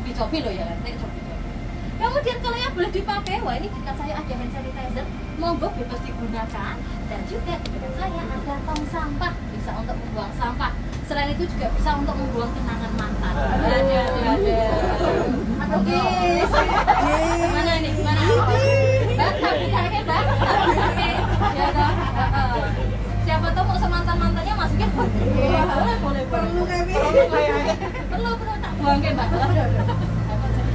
cobi-cobi loh ya kan, saya cobi-cobi. Kemudian kalau yang boleh dipakai, wah ini dekat saya ada hand sanitizer, monggo bebas digunakan. Dan juga di dekat saya ada tong sampah, bisa untuk membuang sampah. Selain itu juga bisa untuk membuang kenangan mantan. Ada. Oke. Mana ini? Mana? Mbak, tapi kayaknya Mbak. Ya toh. Siapa tahu mau semantan-mantannya masukin. Boleh. Perlu kami. Perlu tak buang ke Mbak.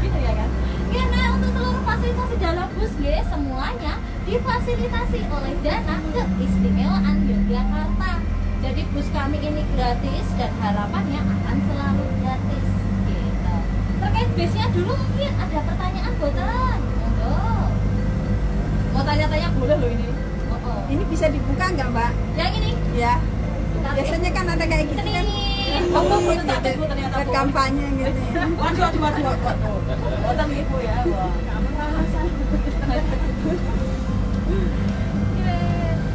Gitu ya kan. Ya, nah untuk seluruh fasilitas di dalam bus ya, semuanya difasilitasi oleh Dana Keistimewaan Yogyakarta. Jadi bus kami ini gratis dan harapannya akan selalu gratis gitu. Terkait busnya dulu mungkin ada pertanyaan boten? Monggo. Mau tanya-tanya boleh loh ini. Oh. Ini bisa dibuka nggak Mbak? Yang ini? Ya. Biasanya kan ada kayak gitu kan. Buat kampanye gitu. Waduh. Boten ibu ya. Wah.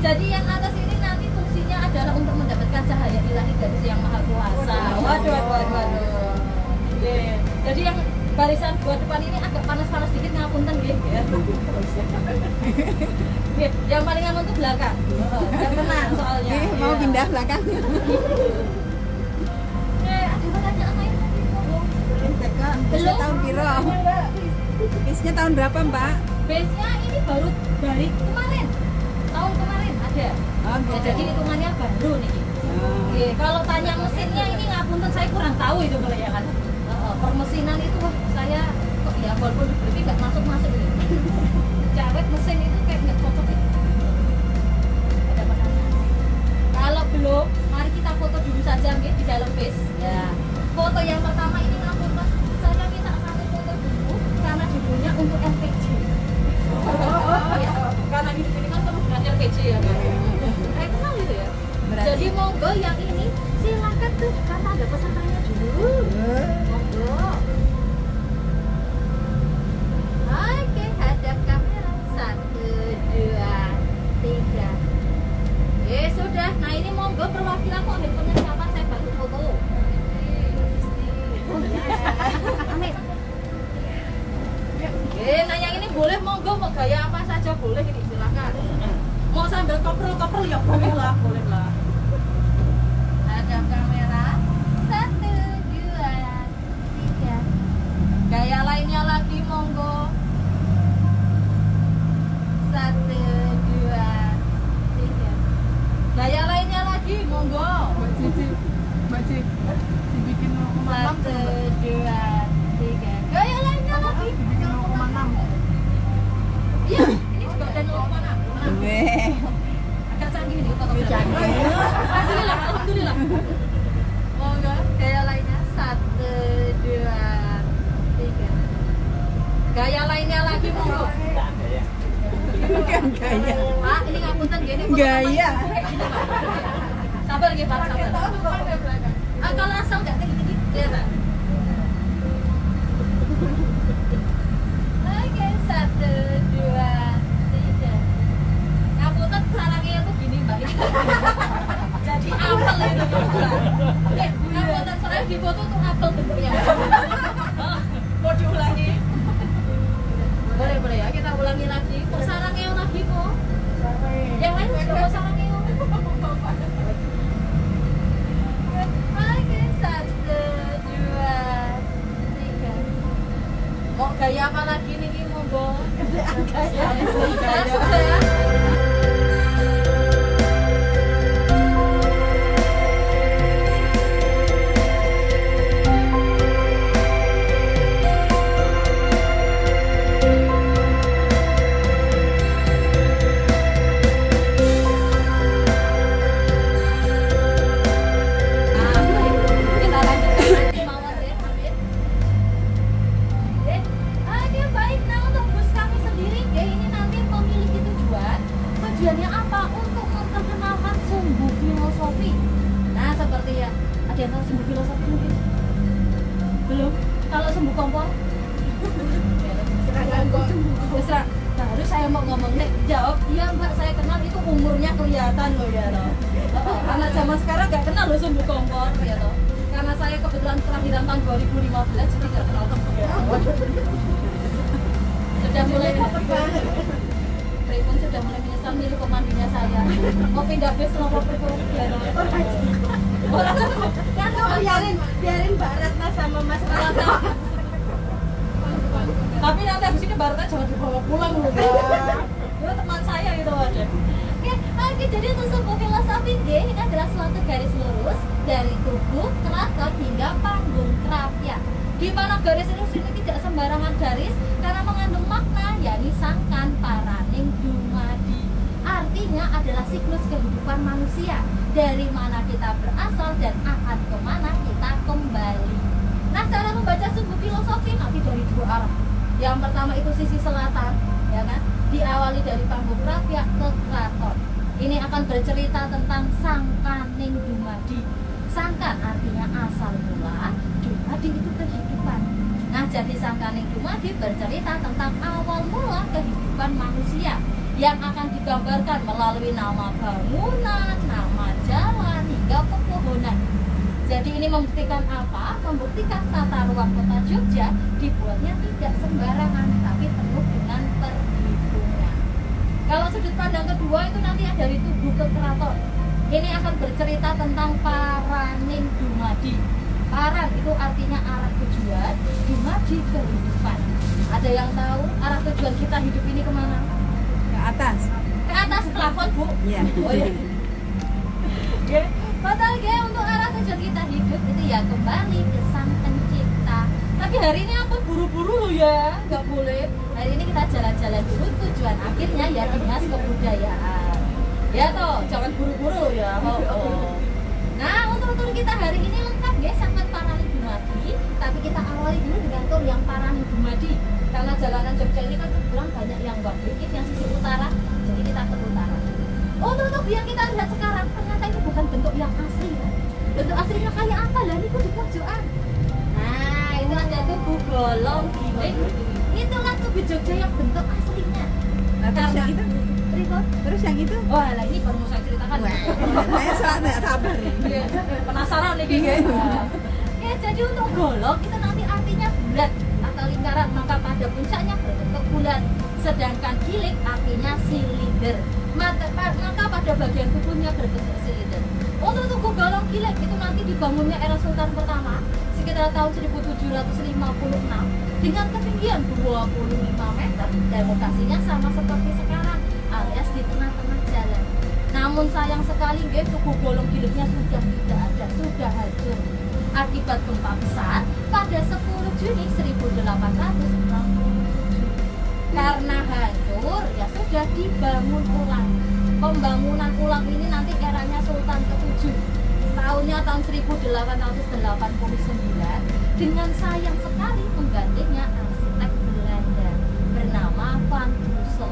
Jadi yang atas ini nanti fungsinya adalah untuk mendapatkan cahaya ilahi dari Yang Maha Kuasa. Waduh. Yeah. Jadi yang barisan dua depan ini agak panas-panas dikit, ngapunten nggih ya. Yang paling aman tuh belakang. Yang tenang soalnya. Mau pindah belakang. Ada pertanyaan lain lagi? Bisa tahun piro? Bisnya tahun berapa Mbak? Base-nya ini baru dari kemarin. Tahun kemarin ada. Oh, gitu. Jadi hitungannya baru nih. Oke, kalau tanya mesinnya ini ngapunten saya kurang tahu itu kalau ya kan. Permesinan itu wah saya kok ya walaupun dibeli nggak masuk ini. Cawet mesin itu kayak nggak cocok itu. Ada pertanyaan. Kalau belum, mari kita foto dulu saja nggih di dalam base. Ya. Foto yang pertama ini ngapunten saya minta satu foto dulu karena judulnya untuk LPG. Ya, karena ini kan penuh dengan LPG ya kan. Kayak kenal gitu ya. Berarti- Jadi monggo yang ini silakan tuh karena ada pesertanya dulu. Monggo. Oke, hadap kamera 1, 2, 3. Sudah. Nah ini monggo perwakilan kok handphonenya siapa? Saya bantu foto. Amin. Nah yang ini boleh monggo mau gaya apa saja boleh ini silakan. Mau sambil koprol ya boleh lah. Ada kamera 1, 2, 3. Gaya lainnya lagi monggo. 1, 2, 3. Gaya lainnya lagi monggo. Mbak Cici, dibikin 0,6 1, 2, 3. Gaya lainnya lagi. dibikin 0,6. Iya, ini juga ada 0,6. Agak canggih nih fotografer. Canggih. Alhamdulillah. Monggo, gaya lainnya 1, 2, 3. Gaya lainnya lagi monggo. Bukan gaya. Pak, ini ngapunten gini. Gaya. Sabar nggih, Pak, sabar. Kalau asal enggak tinggi-tinggi kelihatan. Oke, 1, 2, 3. Ngapunten sarangnya tuh gini, Mbak. Ini jadi apel itu kebetulan. Oke, ngapunten sarangnya di foto tuh apel bentuknya. Mau diulangi? Boleh ya, kita ulangi lagi. Kok sarangnya lagi kok? Yang lain juga mau sarangnya. Oke, 1, 2, 3. Mau gaya apa lagi nih, monggo? Sudah ya. Kita lanjutkan lagi mawon ya, Amin. Oke, baik. Nah, untuk bus kami sendiri ya ini nanti memiliki tujuan. Tujuannya apa? Untuk memperkenalkan sumbu filosofi. Nah, seperti ya, ada yang tahu sumbu filosofi mungkin? Belum? Kalau sumbu kompor? Bisa. Nah, harus saya mau ngomong nih, jawab, iya Mbak, saya kenal itu umurnya kelihatan loh ya loh. Anak zaman sekarang nggak kenal loh sumbu kompor ya loh. Karena karena saya kebetulan kelahiran tahun 2015 jadi nggak kenal tembok. Sudah mulai Pripun sudah mulai menyesal milih komandinya saya. Mau pindah base nomor Pripun. Kan biarin Mbak Ratna sama Mas Ratna. Tapi nanti habis ini Baratnya jangan dibawa pulang loh ya. Itu teman saya gitu ada. Oke, jadi untuk sebuah filosofi G ini adalah suatu garis lurus dari tubuh, keraton hingga panggung kerapia. Di mana garis lurus ini tidak sembarangan garis karena mengandung makna yakni sangkan paraning dumadi. Artinya adalah siklus kehidupan manusia, dari mana kita berasal dan akan kemana kita kembali. Nah, cara membaca sumbu filosofi nanti dari dua arah. Yang pertama itu sisi selatan, ya kan? Diawali dari panggung kerapia ke keraton. Ini akan bercerita tentang sangkaning dumadi. Sangkan artinya asal mula, dumadi itu kehidupan. Nah, jadi sangkaning dumadi bercerita tentang awal mula kehidupan manusia yang akan digambarkan melalui nama bangunan, nama jalan, hingga pepohonan. Jadi ini membuktikan apa? Membuktikan tata ruang kota Jogja dibuatnya tidak sembarangan, tapi penuh dengan perhitungan. Kalau sudut pandang kedua itu nanti ada dari tubuh ke keraton. Ini akan bercerita tentang paraning dumadi. Paran itu artinya arah tujuan, dumadi kehidupan. Ada yang tahu arah tujuan kita hidup ini kemana? Ke atas. Ke atas plafon, Bu. Iya. Oh iya. Oke. Padahal ya untuk arah tujuan kita hidup itu ya kembali ke Sang Pencipta. Tapi hari ini apa buru-buru loh ya, nggak boleh. Hari ini kita jalan-jalan dulu, tujuan akhirnya ya dinas kebudayaan. Ya toh, jangan buru-buru ya. Nah, untuk tur kita hari ini lengkap ya, sangat paraning dumadi. Tapi kita awali dulu dengan tur yang paraning dumadi. Karena jalanan Jogja ini kan kurang banyak yang one way, yang sisi utara, jadi kita ke utara. Untuk yang kita lihat sekarang ternyata ini bukan bentuk yang asli ya. Bentuk aslinya kayak apa lah? Ini di pojokan. Nah, itu ada tugu golong giling. Itulah tugu Jogja yang bentuk aslinya. Nah, terus yang itu? Terus yang itu? Wah, lah ini baru mau saya ceritakan. Saya nggak sabar nih. Penasaran nih kayaknya. Ya, jadi untuk golong itu nanti artinya bulat atau lingkaran, maka pada puncaknya berbentuk bulat. Sedangkan giling artinya silinder. Maka pada bagian tubuhnya berbentuk silinder. Untuk tugu golong giling itu nanti dibangunnya era Sultan pertama sekitar tahun 1756 dengan ketinggian 25 meter dan lokasinya sama seperti sekarang alias di tengah-tengah jalan. Namun sayang sekali tugu golong gilingnya sudah tidak ada, sudah hancur akibat gempa besar pada 10 Juni 1867. Karena hancur, ya sudah dibangun ulang. Pembangunan ulang ini nanti eranya Sultan ke-7. Tahunnya tahun 1889 dengan sayang sekali menggantinya arsitek Belanda bernama Van Brussel.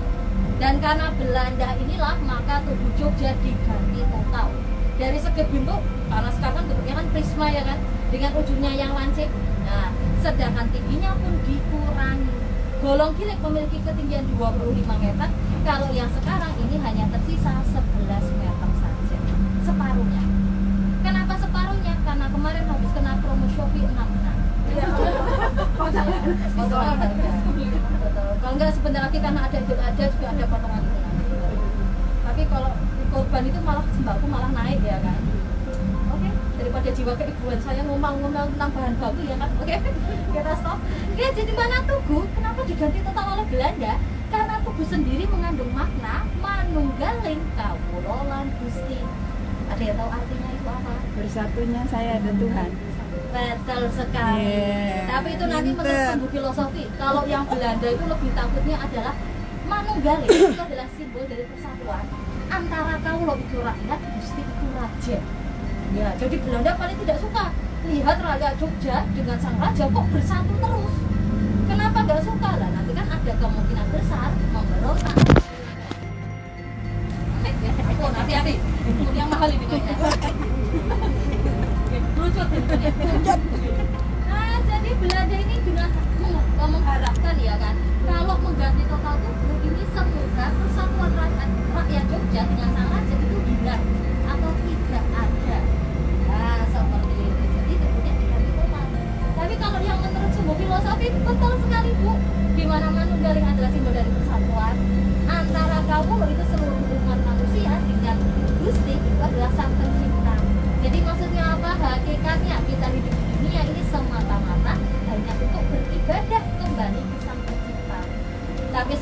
Dan karena Belanda inilah maka tugu Jogja diganti total. Dari segi bentuk, karena sekarang bentuknya kan prisma ya kan, dengan ujungnya yang lancip. Nah, sedangkan tingginya pun dikurangi. Golong giling memiliki ketinggian 25 meter, kalau yang sekarang ini hanya tersisa 11 meter saja, separuhnya. Kenapa separuhnya? Karena kemarin habis kena promo Shopee 66. Kalau enggak sebentar lagi karena ada Idul Adha juga ada potongan itu. Tapi kalau korban itu malah sembako malah naik ya kan. Oke, daripada jiwa keibuan saya ngomong-ngomong tentang bahan baku ya kan. Oke, kita stop. Oke, jadi mana tugu? Kenapa diganti total oleh Belanda? Karena tugu sendiri mengandung makna manunggaling kawulolan Gusti. Ada yang tahu artinya itu apa? Bersatunya saya dan Tuhan. Betul sekali. Tapi itu nanti menurut sumbu filosofi. Kalau yang Belanda itu lebih takutnya adalah manunggaling itu adalah simbol dari persatuan antara kaulo itu rakyat, Gusti itu raja. Ya, jadi Belanda paling tidak suka lihat rakyat Jogja dengan sang raja kok bersatu terus. Kenapa nggak suka lah? Nanti kan ada kemungkinan besar memberontak. Oh, hati-hati. Yang mahal ini kayaknya. Lucut pintunya. Nah, jadi Belanda ini dengan mengharapkan ya kan, kalau mengganti total tubuh ini semoga persatuan rakyat Jogja dengan sang raja itu hilang atau tidak ada. Nah, seperti itu. Jadi kemudian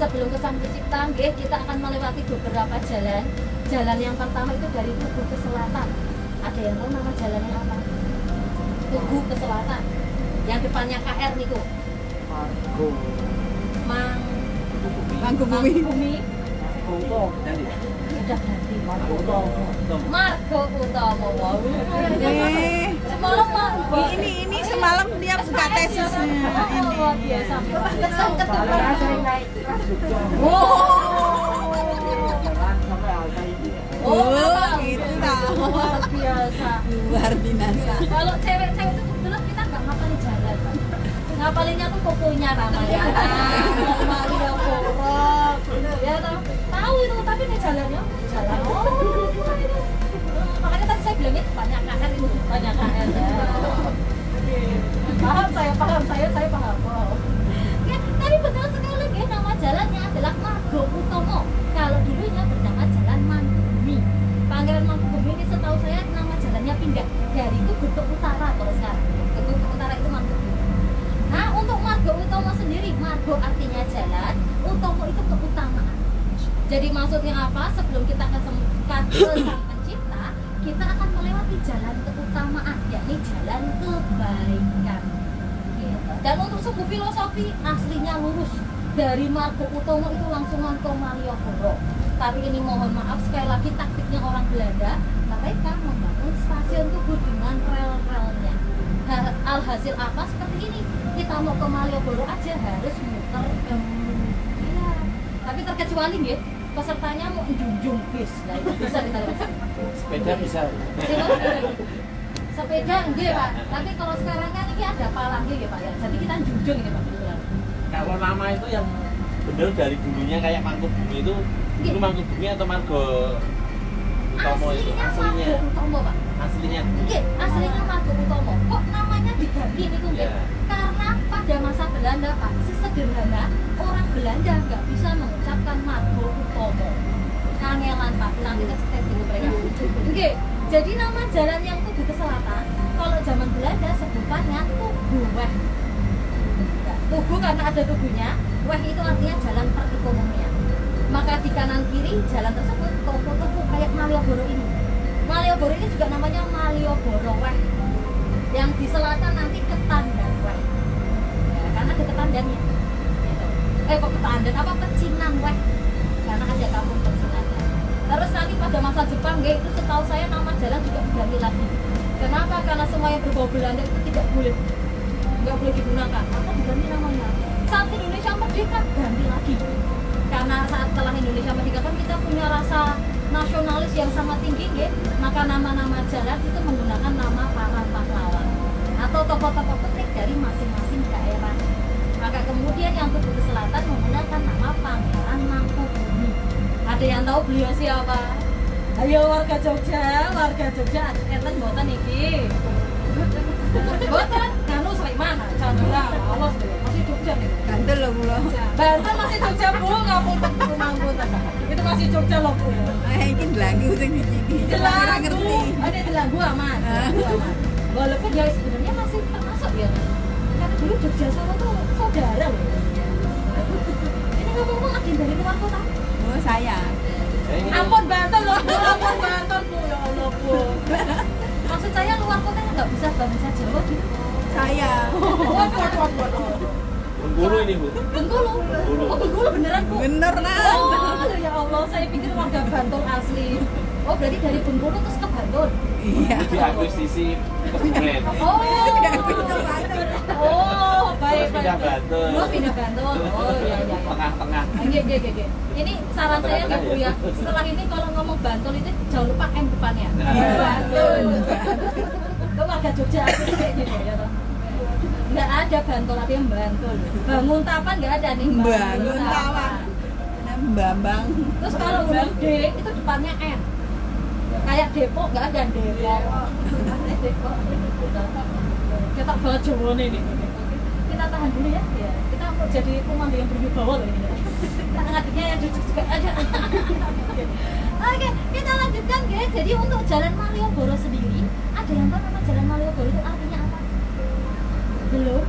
sebelum ke Sang Pencipta, nggih, kita akan melewati beberapa jalan. Jalan yang pertama itu dari Tugu ke selatan. Ada yang tahu nama jalannya apa? Tugu ke selatan. Yang depannya KR niku. Mangkubumi. Bumi. Sudah ganti. Margo Utomo. Wow. Semalam Pak. Ini semalam dia buka tesisnya. Oh, luar biasa. Kesan ketemu. Oh, gitu lah. Luar biasa. Luar binasa. Kalau cewek-cewek itu kebetulan kita nggak ngapalin jalan, Pak. Ngapalinnya tuh kokonya namanya. Maria Porok. Ya tahu itu, tapi nih jalannya jalan. Oh, itu. Makanya tadi saya bilangnya banyak KR itu, banyak KR. Paham saya paham. Wow. Ya, tapi betul sekali ya, nama jalannya adalah Margo Utomo. Kalau dulunya bernama Jalan Mangkubumi. Pangeran Mangkubumi ini setahu saya nama jalannya pindah dari Tugu ke Utara kalau sekarang. Tugu ke Utara itu Mangkubumi. Nah, untuk Margo Utomo sendiri, Margo artinya jalan, Utomo itu keutamaan. Jadi maksudnya apa? Sebelum kita ke Sang Pencipta, kita akan melewati jalan keutamaan, yakni jalan kebaikan. Gitu. Dan untuk sumbu filosofi aslinya lurus dari Margo Utomo itu langsung ke Malioboro. Tapi ini mohon maaf sekali lagi taktiknya orang Belanda, mereka membangun stasiun Tugu dengan rel-relnya. Alhasil apa seperti ini? Kita mau ke Malioboro aja harus muter. Iya. Tapi terkecuali nggih, pesertanya mau junjung bis. Nah, itu bisa kita lewat. Sepeda bisa. Sepeda nggih, Pak. Tapi kalau sekarang kan ini ada palang nggih, Pak ya. Jadi kita junjung ini, Pak. Kalau nama itu yang benar dari dulunya kayak Mangkubumi itu Mangkubumi atau Margo Utomo itu aslinya? Margo Utomo, Pak. Aslinya? Nggih, aslinya Margo Utomo. Kok namanya diganti niku nggih? Ya. Karena pada masa Belanda, Pak, sesederhana orang Belanda nggak bisa mengucapkan Margo Utomo. Kangelan, Pak. Nanti kesetet dulu mereka. Nggih. Jadi nama jalan yang Tugu ke selatan, kalau zaman Belanda sebutannya Tugu Weh. Tugu karena ada tugunya, Weh itu artinya jalan perekonomian. Maka di kanan kiri jalan tersebut toko-toko kayak Malioboro ini. Malioboro ini juga namanya Malioboro Weh. Yang di selatan nanti Ketandan Weh. Ya, karena ada ketandannya. Gitu. Kok ketandan apa Pecinan Weh? Karena ada kampung Pecinannya. Terus nanti pada masa Jepang, itu setahu saya nama jalan juga diganti lagi. Kenapa? Karena semua yang berbau Belanda itu nggak boleh digunakan. Maka diganti namanya. Saat Indonesia merdeka ganti lagi. Karena saat setelah Indonesia merdeka kan kita punya rasa nasionalis yang sama tinggi, maka nama-nama jalan itu menggunakan nama para pahlawan atau tokoh-tokoh penting dari masing-masing daerah. Maka kemudian yang Tugu ke selatan menggunakan nama Pangeran Mangkubumi. Ada yang tahu beliau siapa? Ayo warga Jogja, enten mboten iki. Mboten, kanu Sleman, Candura, awas deh, masih Jogja nih. Bantul loh Bu. Banten masih Jogja Bu, ngapunten Bu mangkuten. Itu masih Jogja loh Bu. Iki lagu sing iki. Ora ngerti. Ada di lagu aman. Walaupun dia sebenarnya masih termasuk ya. Karena dulu Jogja Solo tuh saudara loh. Ini ngomong lagi dari luar kota. Oh, saya. Ampun Banten loh, ampun Banten Bu, ya Allah Bu. Maksud saya luar kota nggak bisa bahasa Jawa gitu. Saya. Waduh. Bengkulu ini Bu. Bengkulu. Oh Bengkulu beneran Bu. Bener nah. Oh ya Allah, saya pikir warga Bantul asli. Oh berarti dari Bengkulu terus ke Bantul. Iya. Di akuisisi Kebumen. Oh baik. Pindah Bantul. Oh pindah Bantul. Oh iya. Tengah-tengah. Oke. Ini saran saya nih Bu ya. Setelah ini kalau ngomong Bantul itu jangan lupa M depannya. Bantul. Lo warga Jogja kayak gitu ya toh. Nggak ada Bantul, tapi yang Bantul. Bangun Tapan nggak ada nih. Bangun Tapan. Bambang. Terus kalau huruf D itu depannya N. Kayak Depok nggak ada Depok. Kita banget Jawa nih. Kita tahan dulu ya. Kita mau jadi pemandu yang berwibawa loh ini. Kita ngadiknya yang jujur juga ada. Oke, kita lanjutkan guys. Jadi untuk Jalan Malioboro sendiri, ada yang tahu nama Jalan Malioboro itu artinya apa? Belum?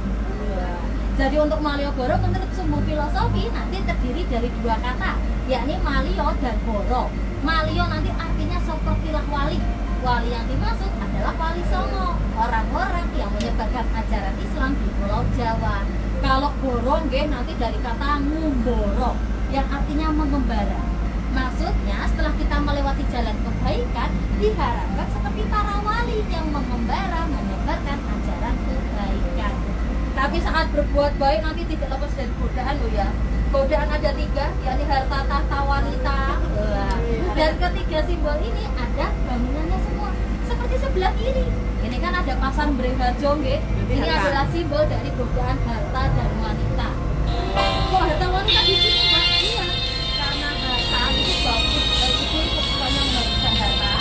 Jadi untuk Malioboro menurut sumbu filosofi nanti terdiri dari dua kata, yakni Malio dan Boro. Malio nanti artinya sepertilah wali. Wali yang dimaksud adalah Wali Songo, orang-orang yang menyebarkan ajaran Islam di Pulau Jawa. Kalau Boro nggih nanti dari kata ngumboro yang artinya mengembara. Maksudnya setelah kita melewati jalan kebaikan, diharapkan seperti para wali yang mengembara menyebarkan ajaran kebaikan. Tapi saat berbuat baik nanti tidak lepas dari godaan loh ya. Godaan ada 3, yakni harta, tahta, wanita. Dan ketiga simbol ini ada bangunannya semua. Seperti sebelah kiri. Ini kan ada pasar Beringharjo nggih. Ini adalah simbol dari godaan harta dan wanita. Kok harta wanita di sini Pak? Iya. Karena harta itu bagus, itu supaya menghabiskan harta.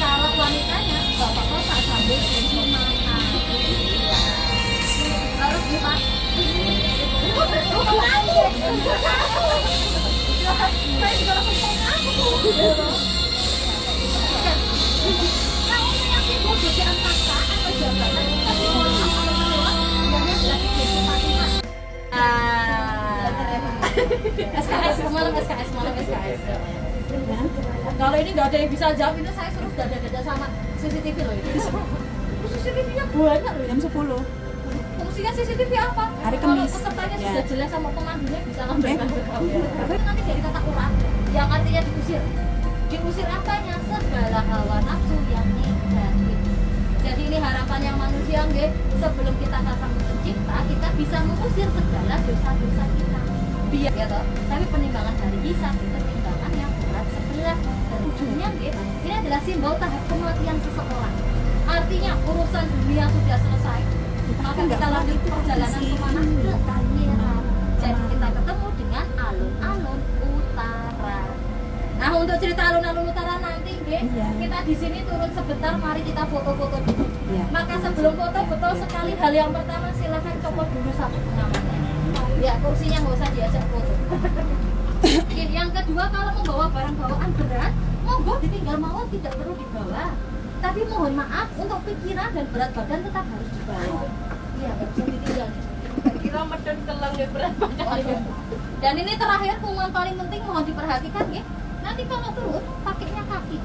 Kalau wanitanya bapak-bapak sambil pensiunan. Harus Pak. Saya juga langsung aku. Nah, untuk yang simbol godaan tahta atau jabatan, tapi yang lagi jadi Fatimah. SKS malam SKS. Kalau ini nggak ada yang bisa jawab, itu saya suruh dada-dada sama CCTV loh ini. CCTV-nya banyak loh. Jam 10. Fungsinya CCTV apa? Hari Kalau Kamis. pesertanya Ya. sudah jelas sama pemandunya bisa lambaikan ke kau. Nanti dari kata urat yang artinya diusir. Diusir apanya? Segala hawa nafsu yang negatif. Jadi ini harapannya manusia nggih, sebelum kita kasang pencipta, kita bisa mengusir segala dosa-dosa kita. Biar ya toh. Tapi penimbangan hari hisab itu penimbangan yang berat sebelah. Dan ujungnya nggih, ini adalah simbol tahap kematian seseorang. Artinya urusan dunia sudah selesai. Maka kita lanjut perjalanan kemana? Ke akhirat. Jadi kita ketemu dengan alun-alun utara. Nah, untuk cerita alun-alun utara nanti, nggih, kita di sini turun sebentar, mari kita foto-foto dulu. Iya. Maka sebelum foto, betul sekali hal yang pertama silakan copot dulu satu namanya. Ya, kursinya nggak usah diajak foto. Oke, yang kedua, kalau membawa barang bawaan berat, monggo ditinggal mawon, tidak perlu dibawa. Tapi mohon maaf, untuk pikiran dan berat badan tetap harus dibawa. Iya, nggak bisa ditinggal. Kira medun kelang ya berat badan. Oh, iya. Dan ini terakhir pengumuman paling penting mohon diperhatikan ya. Nanti kalau turun pakainya kaki.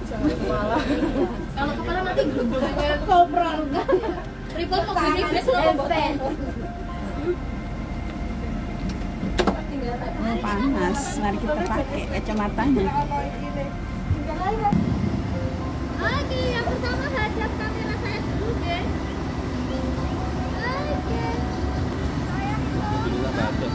Jangan kepala. Kalau kepala nanti geruduk. Kopral. Ribut mau gini bis lo Panas. Mari kita pakai kacamatanya. Oke, yang pertama hadap kamera saya dulu deh. Oke. Alhamdulillah nggak ada.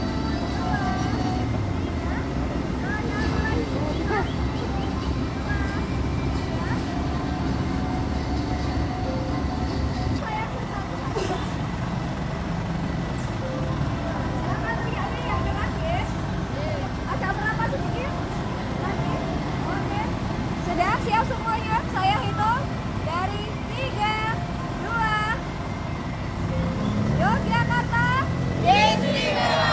Sudah siap semuanya? Saya hitung dari 3, 2. Yogyakarta istimewa.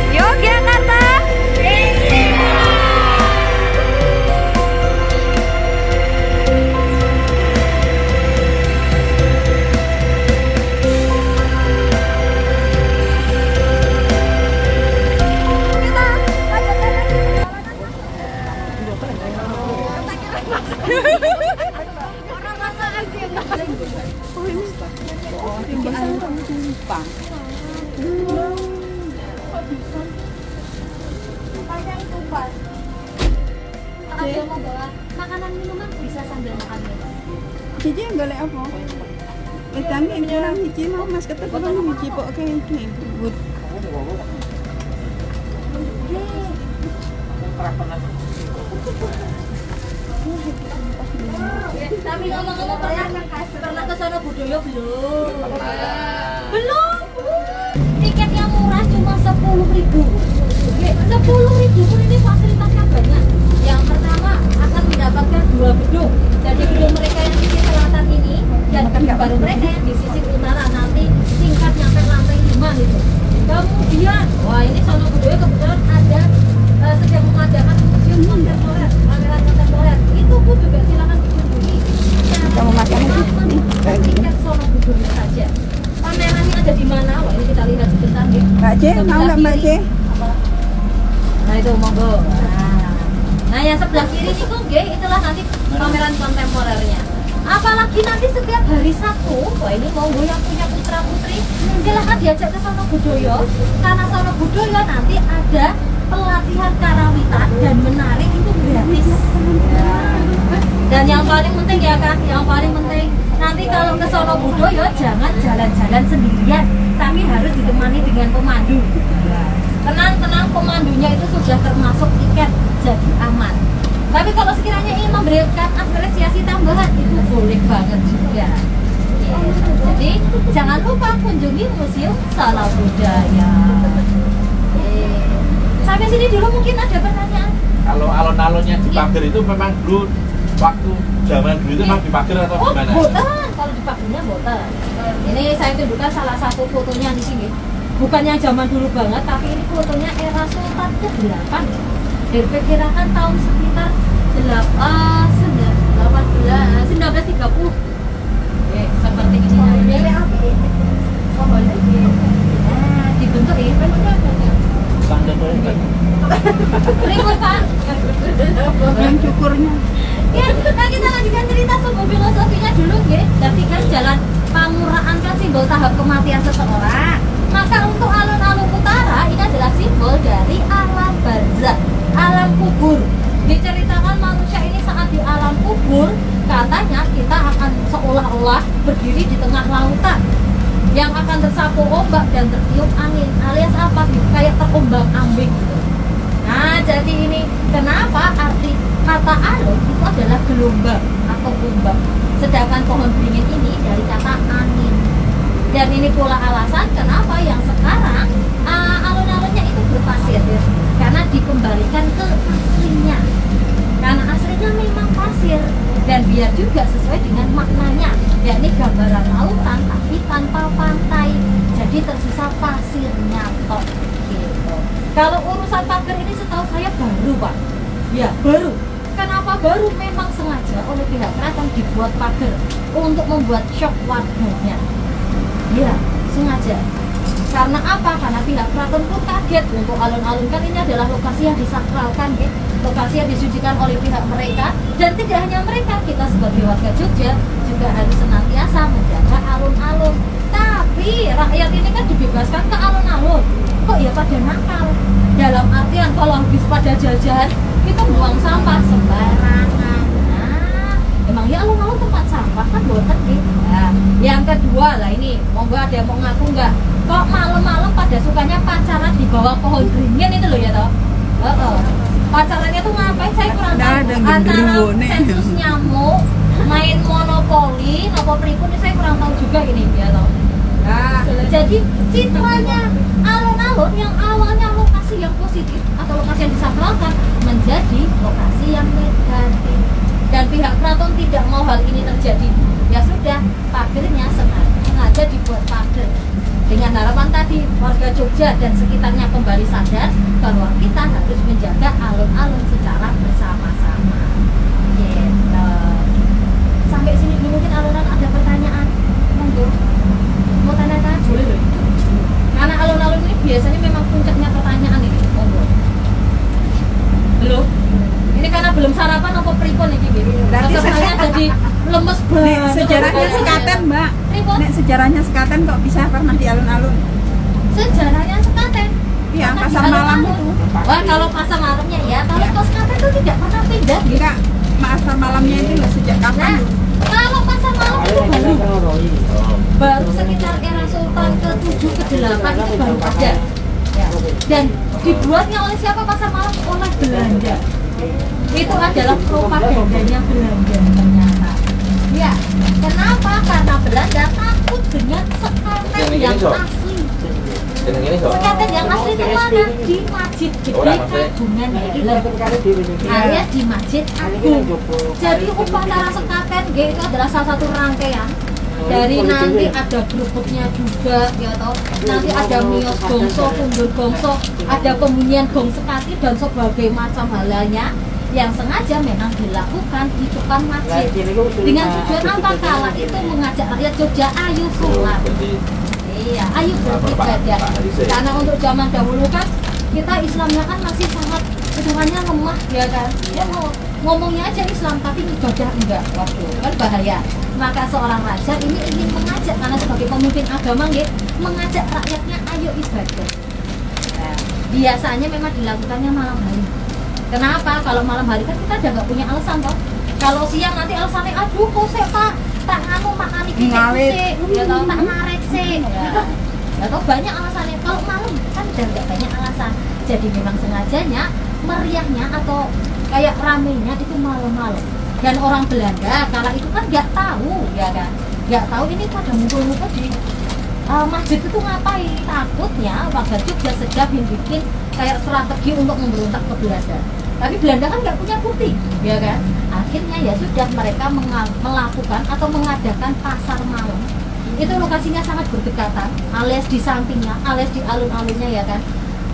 Yogyakarta istimewa. Orang masa aja. Oh, ini tumpang. Panjang tumpah. Ada mau bawa makanan minuman bisa sambil makan minum. Cici yang golek apa? Wedange kurang hiji mau Mas ketep kurang hiji kok kene but. Tapi ngomong-ngomong pernah ke sana budaya belum? Belum. Tiketnya murah cuma 10.000. 10.000 pun ini fasilitasnya banyak. gedung. Jadi gedung mereka yang di sisi selatan ini dan gedung baru mereka yang di sisi utara nanti tingkat nyampe lantai 5 gitu. Kemudian, wah ini Sono Budoyo kebetulan ada sedang mengadakan museum kontemporer, pameran kontemporer. Itu pun juga silakan dikunjungi. Kamu makan ini? Tiket Sono Budoyo saja. Pamerannya ada di mana? Wah ini kita lihat sebentar nih. Mbak C, mau nggak Mbak C? Nah itu monggo. Nah yang sebelah kiri itu itulah nanti pameran kontemporernya. Apalagi nanti setiap hari Sabtu, wah ini monggo yang punya putra putri silahkan diajak ke Sono Budoyo. Karena Sono Budoyo nanti ada pelatihan karawitan dan menari itu gratis. Dan yang paling penting ya kan, yang paling penting nanti kalau ke Sono Budoyo jangan jalan-jalan sendirian, tapi harus ditemani dengan pemandu. Tenang, pemandunya itu sudah termasuk tiket, jadi aman. Tapi kalau sekiranya ingin memberikan apresiasi tambahan itu boleh banget juga. Jadi jangan lupa kunjungi Museum Sono Budoyo. Sampai sini dulu mungkin ada pertanyaan. Kalau alun-alunnya di pagar itu memang dulu waktu zaman dulu itu memang di pagar atau gimana? Boten, kalau di pagarnya boten. Ini saya tunjukkan salah satu fotonya di sini. Bukan yang zaman dulu banget, tapi ini fotonya era Sultan ke-8. Diperkirakan tahun sekitar 1930. Seperti ini. Dibentuk ya. Standar kan? Ribut Pak. Yang cukurnya. Ya, nah kita lanjutkan cerita sumber filosofinya dulu ya. Jadi kan jalan Pangurahan kan simbol tahap kematian seseorang. Maka untuk alun-alun utara ini adalah simbol dari alam barzakh, alam kubur. Diceritakan manusia ini saat di alam kubur, katanya kita akan seolah-olah berdiri di tengah lautan yang akan tersapu ombak dan tertiup angin, alias apa? Kayak terombang-ambing gitu. Nah, jadi ini kenapa arti kata alun itu adalah gelombang atau ombak. Sedangkan pohon beringin ini dari kata angin. Dan ini pula alasan kenapa yang sekarang alun-alunnya itu berpasir. Karena dikembalikan ke aslinya. Karena aslinya memang pasir. Dan biar juga sesuai dengan maknanya, yakni gambaran lautan tapi tanpa pantai. Jadi tersisa pasirnya tok gitu. Kalau urusan pagar ini setahu saya baru Pak. Ya baru. Kenapa baru? Memang sengaja oleh pihak keraton dibuat pagar untuk membuat shock warganya. Ya, sengaja. Karena apa? Karena pihak keraton pun kaget untuk alun-alun kan ini adalah lokasi yang disakralkan, ya. Lokasi yang disucikan oleh pihak mereka. Dan tidak hanya mereka, kita sebagai warga Jogja juga harus senantiasa menjaga alun-alun. Tapi rakyat ini kan dibebaskan ke alun-alun. Kok ya pada nakal? Dalam artian kalau habis pada jajan itu buang sampah sembarangan. Nah, emang ya alun-alun tempat sampah kan boten gitu. Nah, yang kedua lah ini, monggo ada yang mau ngaku nggak? Kok malam-malam pada sukanya pacaran di bawah pohon beringin itu loh ya toh? Pacarannya tuh ngapain? Saya kurang tahu. Antara sensus nyamuk, main monopoli, nopo pripun saya kurang tahu juga ini ya toh. Nah, jadi citranya alun-alun yang awalnya lokasi yang positif atau lokasi yang disakralkan menjadi lokasi yang negatif. Dan pihak keraton tidak mau hal ini terjadi. Ya sudah, pagernya sengaja dibuat pager. Dengan harapan tadi warga Jogja dan sekitarnya kembali sadar bahwa kita harus menjaga alun-alun secara bersama-sama. Gitu. Sampai sini dulu mungkin alun-alun ada pertanyaan. Monggo. Mau tanya-tanya boleh loh. Karena alun-alun ini biasanya memang puncaknya pertanyaan ini. Monggo. Belum? Ini karena belum sarapan apa pripun iki gitu. Rasanya jadi lemes banget. Sejarahnya sekaten, Mbak. Nek sejarahnya sekaten kok bisa pernah di alun-alun? Sejarahnya sekaten. Iya, Pernah pasar di malam alun-alun. itu. Wah, kalau pasar malamnya ya, kalau Iya. kos sekaten itu tidak pernah pindah gitu. Enggak, pasar malamnya itu loh sejak kapan? Nah, kalau pasar malam itu baru sekitar era Sultan ke-7 ke-8 itu baru ada. Ya. Dan dibuatnya oleh siapa pasar malam? Oleh Belanda. Itu adalah propagandanya Belanda ternyata. Ya, kenapa? Karena Belanda takut dengan sekaten yang asli. Jeneng ini kok. Sekaten yang asli itu mana? Di Masjid Gede Kagungan Hilem. Alias di Masjid Agung. Jadi upacara sekaten itu adalah salah satu rangkaian dari nanti ada grupnya juga ya toh, nanti ada mios gongso, kundur gongso, ada pembunyian gong sekati dan sebagainya macam halnya yang sengaja memang dilakukan di depan masjid dengan tujuan apa? Kala itu mengajak rakyat Jogja ayo sholat, iya ayo beribadah, karena untuk zaman dahulu kan kita Islamnya kan masih sangat hitungannya lemah ya kan, ya ngomongnya aja Islam tapi ibadah enggak, waktu kan bahaya. Maka seorang raja ini ingin mengajak, karena sebagai pemimpin agama mengajak rakyatnya ayo ibadah. Nah, biasanya memang dilakukannya malam hari. Kenapa? Kalau malam hari kan kita udah nggak punya alasan toh. Kalau siang nanti alasannya aduh kok saya tak nganu makan iki sih, ya tau tak ngaret sih. Ya tau banyak alasannya. Kalau malam kan udah nggak banyak alasan. Jadi memang sengajanya meriahnya atau kayak ramenya itu malam-malam. Dan orang Belanda kala itu kan nggak tahu, ya kan, nggak tahu ini pada ngumpul-ngumpul di masjid itu ngapain. Takutnya warga Jogja sedang bikin kayak strategi untuk memberontak ke Belanda. Tapi Belanda kan nggak punya bukti, ya kan. Akhirnya ya sudah mereka melakukan atau mengadakan pasar malam. Itu lokasinya sangat berdekatan, alias di sampingnya, alias di alun-alunnya ya kan.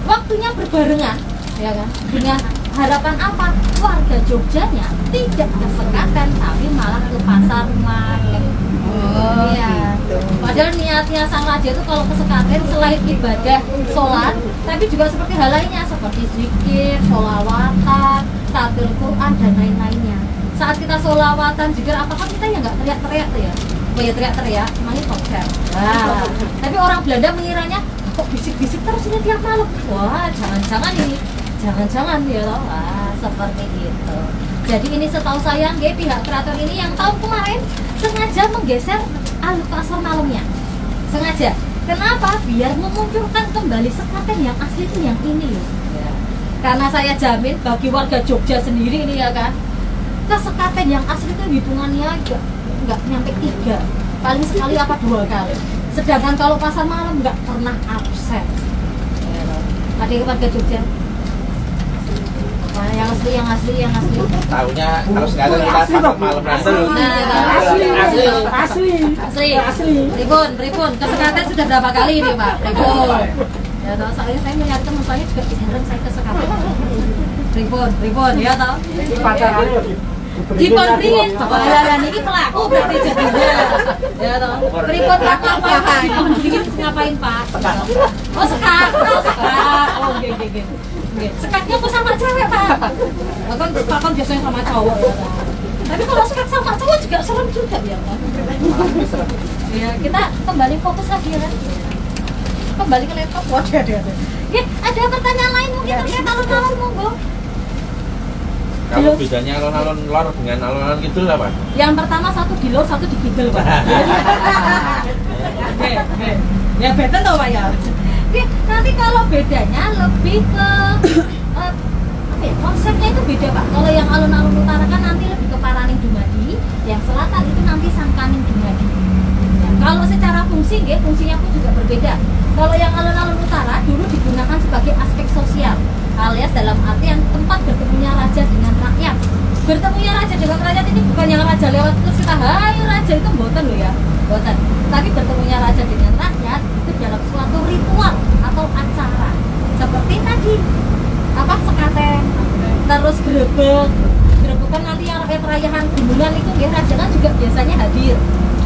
Waktunya berbarengan, ya kan, dengan harapan apa? Warga Jogjanya tidak ke sekaten tapi malah ke pasar malam. Oh iya. Padahal niatnya sang raja itu kalau ke sekaten selain ibadah, sholat, tapi juga seperti hal lainnya seperti zikir, sholawatan, tatil Quran dan lain-lainnya. Saat kita sholawatan, zikir apakah kita ya nggak teriak-teriak tuh ya? Oh ya teriak-teriak, emang itu konser. Nah, tapi orang Belanda mengiranya kok bisik-bisik terus ini tiap malam. Wah, jangan-jangan ini. Jangan-jangan ya loh, seperti itu. Jadi ini setahu saya, pihak kreator ini yang tahun kemarin sengaja menggeser alur pasar malamnya. Sengaja. Kenapa? Biar memunculkan kembali sekaten yang asli itu yang ini loh. Ya. Karena saya jamin bagi warga Jogja sendiri ini ya kan, ke sekaten yang asli itu hitungannya nggak nyampe 3, paling sekali apa 2 kali. Sedangkan kalau pasar malam nggak pernah absen. Ya, ada warga Jogja. Nah, yang asli. Tahunya kalau sekarang kita pasar malam terus. Asli. Ribun. Ke sekaten sudah berapa kali ini Pak? Ribun. Ya tahu, soalnya saya melihat teman saya juga jarang saya ke sekaten. Ribun, ya tahu. Dipon ringin, dan ini pelaku berarti jadinya. Ya tahu. Ribun apa? Dipon ringin ngapain Pak? Oh sekat. Oh gini. Sekatnya kok sama cewek Pak? Kan biasanya sama cowok ya. Tapi kalau sekat sama cowok juga serem juga ya Pak. Ya kita kembali fokus lagi ya kan. Kembali ke laptop. Ada. Ya, ada pertanyaan lain mungkin terkait alun-alun monggo. Kalau bedanya alun-alun lor dengan alun-alun kidul apa? Yang pertama satu di lor, satu di kidul Pak. Ya beda toh Pak ya. Nanti kalau bedanya lebih ke konsepnya itu beda Pak. Kalau yang alun-alun utara kan nanti lebih ke Paraning Dumadi, yang selatan itu nanti Sangkaning Dumadi. Ya, kalau secara fungsi, fungsinya pun juga berbeda. Kalau yang alun-alun utara dulu digunakan sebagai aspek sosial, alias dalam artian tempat bertemunya raja dengan rakyat. Bertemunya raja dengan rakyat ini bukan yang raja lewat terus kita hai raja, itu mboten loh ya, mboten. Tapi bertemunya raja dengan rakyat itu dalam suatu ritual atau acara seperti tadi sekaten, terus grebek kan nanti yang rakyat perayaan gunungan itu raja kan juga biasanya hadir.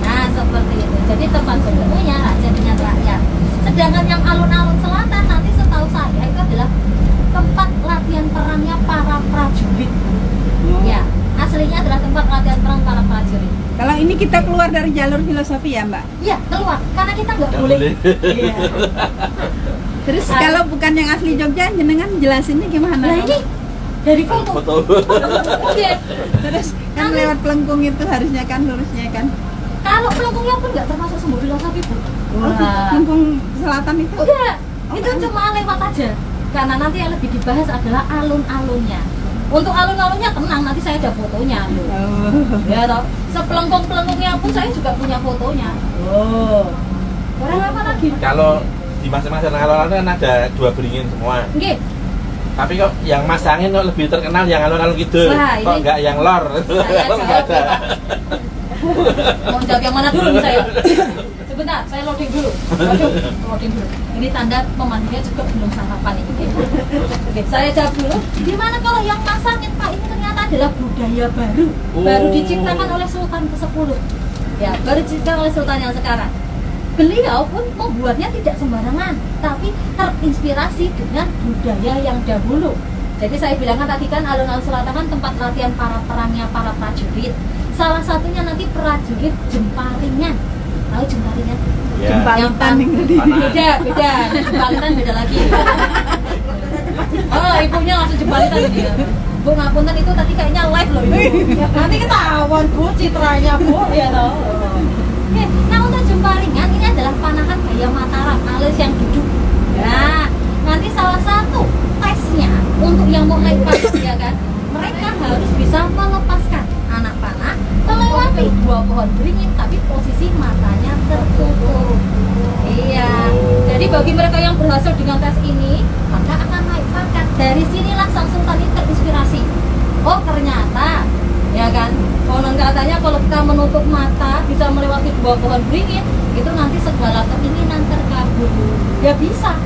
Nah seperti itu, jadi tempat bertemunya raja dengan rakyat. Sedangkan yang alun-alun selatan nanti setahu saya itu adalah tempat latihan perangnya para prajurit. Ya, aslinya adalah tempat latihan perang para prajurit. Kalau ini kita keluar dari jalur filosofi ya Mbak? Iya, keluar. Karena kita nggak boleh. Iya. Terus kalau bukan yang asli Jogja, jenengan jelasinnya gimana? Nah ini dari foto. Oke. Terus kan lewat pelengkung itu harusnya kan lurusnya kan? Kalau pelengkungnya pun nggak termasuk sumber filosofi Bu. Pelengkung selatan itu? Enggak, itu cuma lewat aja. Karena nanti yang lebih dibahas adalah alun-alunnya. Untuk alun-alunnya tenang, nanti saya ada fotonya. Ya toh. Sepelengkung-pelengkungnya pun saya juga punya fotonya. Orang apa lagi? Kalau di masing-masing alun-alun kan ada 2 beringin semua. Nggih. Tapi kok yang masangin kok lebih terkenal yang alun-alun kidul. Wah, Kok ini enggak yang lor? saya Kok jawab enggak ya, ada. Pak. Mau jawab yang mana dulu nih saya? Sebentar, saya loading dulu. Waduh, loading dulu. Ini tanda pemandunya juga belum sarapan ini. Oke, saya jawab dulu. Gimana kalau yang masangin Pak ini ternyata adalah budaya baru, baru Oh. diciptakan oleh Sultan ke-10. Ya, baru diciptakan oleh Sultan yang sekarang. Beliau pun membuatnya tidak sembarangan, tapi terinspirasi dengan budaya yang dahulu. Jadi saya bilangkan tadi kan alun-alun selatan kan tempat latihan para perangnya para prajurit. Salah satunya nanti prajurit Jemparingan. Tahu Jemparingan? Ya. Jembalitan nih tadi. Beda. Jembalitan beda lagi. Oh, ibunya langsung jembalitan ini ya. Bu, ngapunten itu tadi kayaknya live loh ini. Nanti ketahuan Bu citranya Bu ya toh. Oke, nah untuk Jemparingan ini adalah panahan gaya Mataram alias yang duduk. Nah, nanti salah satu tesnya untuk yang mau naik panah ya kan, mereka harus bisa melepaskan anak panah melewati 2 pohon beringin tapi posisi matanya tertutup. Iya. Jadi bagi mereka yang berhasil dengan tes ini, maka akan naik pangkat. Dari sinilah sang sultan ini terinspirasi. Oh ternyata, ya kan, konon katanya kalau kita menutup mata bisa melewati 2 pohon beringin, itu nanti segala keinginan terkabul. Ya bisa,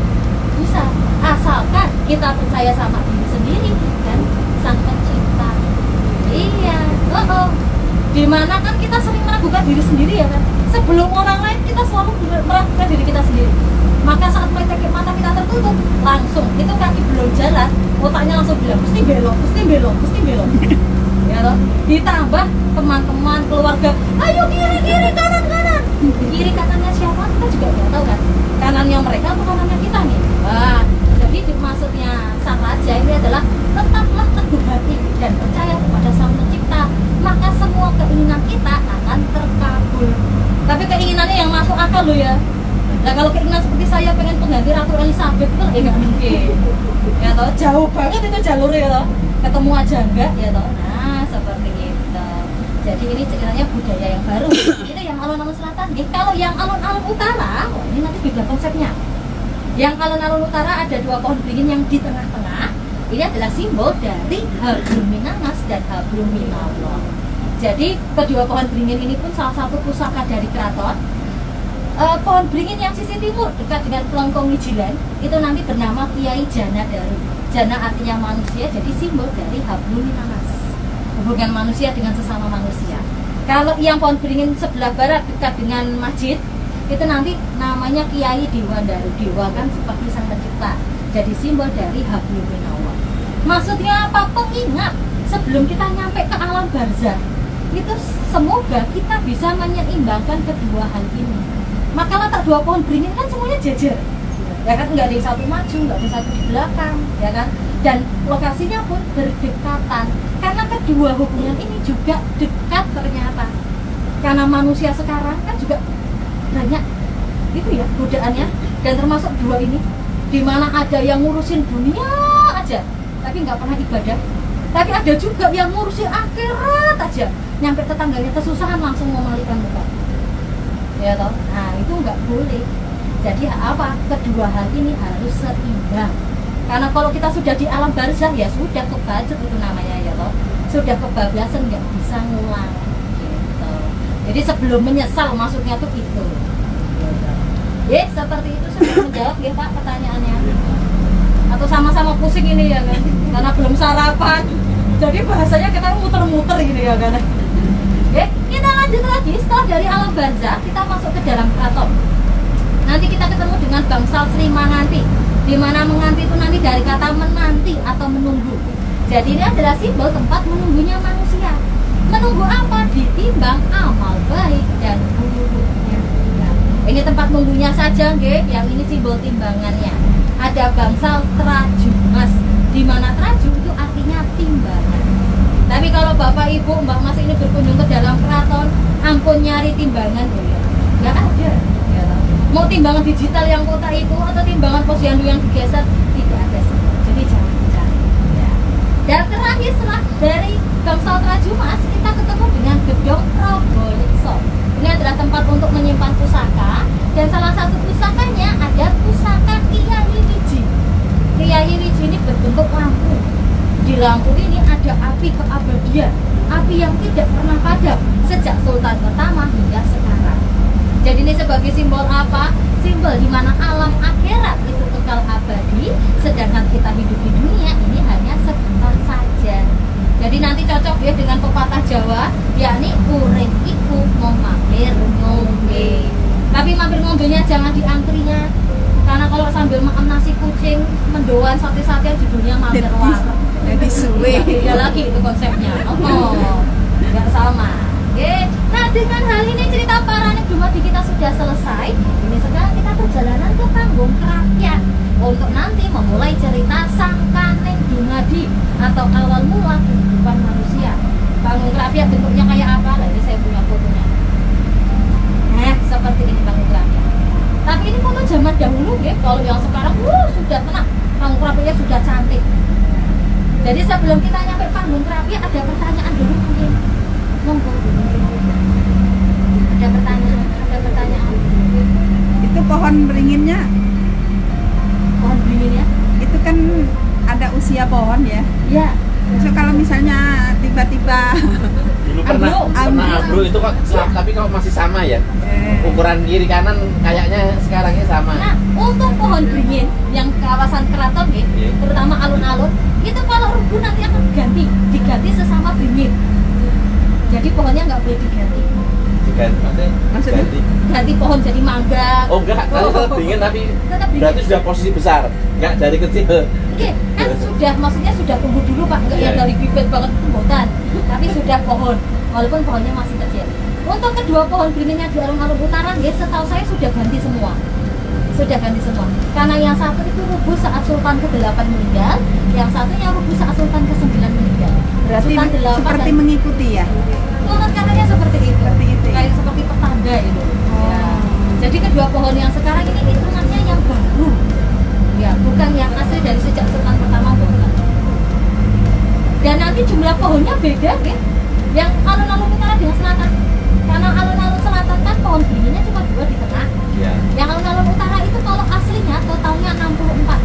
asalkan kita percaya sama diri sendiri dan sang pencipta. Iya, dimana kan kita sering meragukan diri sendiri ya kan. Sebelum orang lain kita selalu meragukan diri kita sendiri. Maka saat mata kita tertutup, langsung itu kaki belum jalan, otaknya langsung bilang mesti belok. Ya toh? Ditambah teman-teman, keluarga, ayo kiri kanan. Kiri kanannya siapa kita juga nggak tahu kan. Kanannya mereka atau kanannya kita nih. Wah, jadi maksudnya sang raja ini adalah tetaplah teguh hati dan percaya kepada sang pencipta, maka semua keinginan kita akan terkabul. Tapi keinginannya yang masuk akal loh ya. Nah kalau keinginan seperti saya pengen pengganti Ratu Elizabeth itu nggak mungkin. Ya toh, jauh banget itu jalurnya ya toh. Ketemu aja enggak ya toh. Nah seperti itu. Jadi ini ceritanya budaya yang baru. Itu yang alun-alun selatan. Kalau yang alun-alun utara, ini nanti beda konsepnya. Yang alun-alun utara ada 2 pohon beringin yang di tengah-tengah. Ini adalah simbol dari Hablum Minangas dan Hablum Minallah. Jadi kedua pohon beringin ini pun salah satu pusaka dari keraton. Pohon beringin yang sisi timur dekat dengan Pelengkong Wijilan itu nanti bernama Kiai Jana Daru. Jana artinya manusia, jadi simbol dari Hablum Minangas, hubungan manusia dengan sesama manusia. Kalau yang pohon beringin sebelah barat dekat dengan masjid itu nanti namanya Kiai Dewa Daru. Dewa kan seperti sang pencipta, jadi simbol dari Hablum Minallah. Maksudnya apa? Pengingat sebelum kita nyampe ke alam barzah itu semoga kita bisa menyeimbangkan kedua hal ini. Maka letak 2 pohon beringin kan semuanya jajar, ya kan, nggak ada yang satu maju, nggak ada yang satu di belakang, ya kan, dan lokasinya pun berdekatan karena kedua hubungan ini juga dekat ternyata. Karena manusia sekarang kan juga banyak itu ya godaannya, dan termasuk 2 ini di mana ada yang ngurusin dunia aja tapi nggak pernah ibadah, tapi ada juga yang ngurusin akhirat aja, nyampe tetangganya kesusahan langsung memalikan muka. Ya toh, nah itu nggak boleh. Jadi apa? Kedua hal ini harus seimbang. Karena kalau kita sudah di alam barzah ya sudah kebacut itu namanya ya toh. Sudah kebablasan nggak bisa ngulang. Gitu. Jadi sebelum menyesal maksudnya tuh itu. Ya seperti itu sudah menjawab ya Pak pertanyaannya. Atau sama-sama pusing ini ya kan? Karena belum sarapan. Jadi bahasanya kita muter-muter gitu ya kan? Oke, kita lanjut lagi. Setelah dari alam barzah kita masuk ke dalam keraton. Nanti kita ketemu dengan bangsal Sri Manganti, di mana menganti itu nanti dari kata menanti atau menunggu. Jadi ini adalah simbol tempat menunggunya manusia. Menunggu apa? Ditimbang amal baik dan buruknya. Nah, ini tempat nunggunya saja, nggih. Yang ini simbol timbangannya. Ada bangsal Traju Mas, di mana Traju itu artinya timbangan. Tapi kalau Bapak Ibu Mbak Mas ini berkunjung ke dalam keraton, ampun nyari timbangan ya, nggak ada. Ya, mau timbangan digital yang kota itu atau timbangan posyandu yang digeser tidak ada semua. Jadi jangan cari. Ya. Dan terakhir setelah dari bangsal Traju Mas, kita ketemu dengan gedung Probolinggo. Ini adalah tempat untuk menyimpan pusaka dan salah satu pusakanya ada pusaka api keabadian, api yang tidak pernah padam sejak sultan pertama hingga sekarang. Jadi ini sebagai simbol apa? Simbol di mana alam akhirat itu kekal abadi, sedangkan kita hidup di dunia ini hanya sebentar saja. Jadi nanti cocok ya dengan pepatah Jawa, yakni urip iku mau mampir ngombe. Tapi mampir ngombenya jangan di antrinya, karena kalau sambil makan nasi kucing, mendoan sate-satean judulnya mampir warung. Jadi suwe. Beda lagi itu konsepnya. Oh, nggak sama. Oke. Nah, dengan hal ini cerita Paranik Dumadi kita sudah selesai. Ini sekarang kita perjalanan ke panggung kerakyat untuk nanti memulai cerita Sangkaneng Dumadi atau awal mula kehidupan manusia. Panggung kerakyat bentuknya kayak apa? Nah, ini saya punya fotonya. Seperti ini panggung kerakyat. Tapi ini foto zaman dahulu ya. Kalau yang sekarang sudah tenang. Panggung kerakyatnya sudah cantik. Jadi sebelum kita nyampe panggung kerakyat ada pertanyaan dulu mungkin. Monggo. Ada pertanyaan. Itu pohon beringinnya, Pohon beringinnya? itu kan ada usia pohon ya. Iya. So kalau misalnya tiba-tiba Dulu pernah Ambro. Ambro itu kok tapi kok masih sama ya? Ukuran kiri kanan kayaknya sekarangnya sama. Nah, untuk pohon beringin yang kawasan keraton nih, Iya. terutama alun-alun, itu kalau rubuh nanti akan diganti sesama beringin. Jadi pohonnya nggak boleh diganti. Maksudnya? Ganti pohon jadi mangga. Oh enggak, tetap dingin tapi Tetap dingin. berarti sudah posisi besar, enggak dari kecil. Oke, kan sudah, maksudnya sudah tumbuh dulu Pak, enggak Iya. yang dari bibit banget tumbuhan, tapi sudah pohon, walaupun pohonnya masih kecil. Untuk kedua pohon beringinnya di alun-alun utara, ya setahu saya sudah ganti semua. Karena yang satu itu rubuh saat Sultan ke-8 meninggal, yang satunya rubuh saat Sultan ke-9 meninggal. berarti Sultan 8 seperti dan mengikuti ya. konon katanya seperti itu. Seperti itu ya? Kayak seperti petanda itu. Ya. Jadi kedua pohon yang sekarang ini hitungannya yang baru. Ya, bukan yang asli dari sejak Sultan pertama bukan. Dan nanti jumlah pohonnya beda ya. Yang alun-alun utara dengan selatan. Karena alun-alun selatan kan pohon beringinnya cuma 2 di tengah. Iya. Yang alun-alun utara itu kalau aslinya totalnya 64.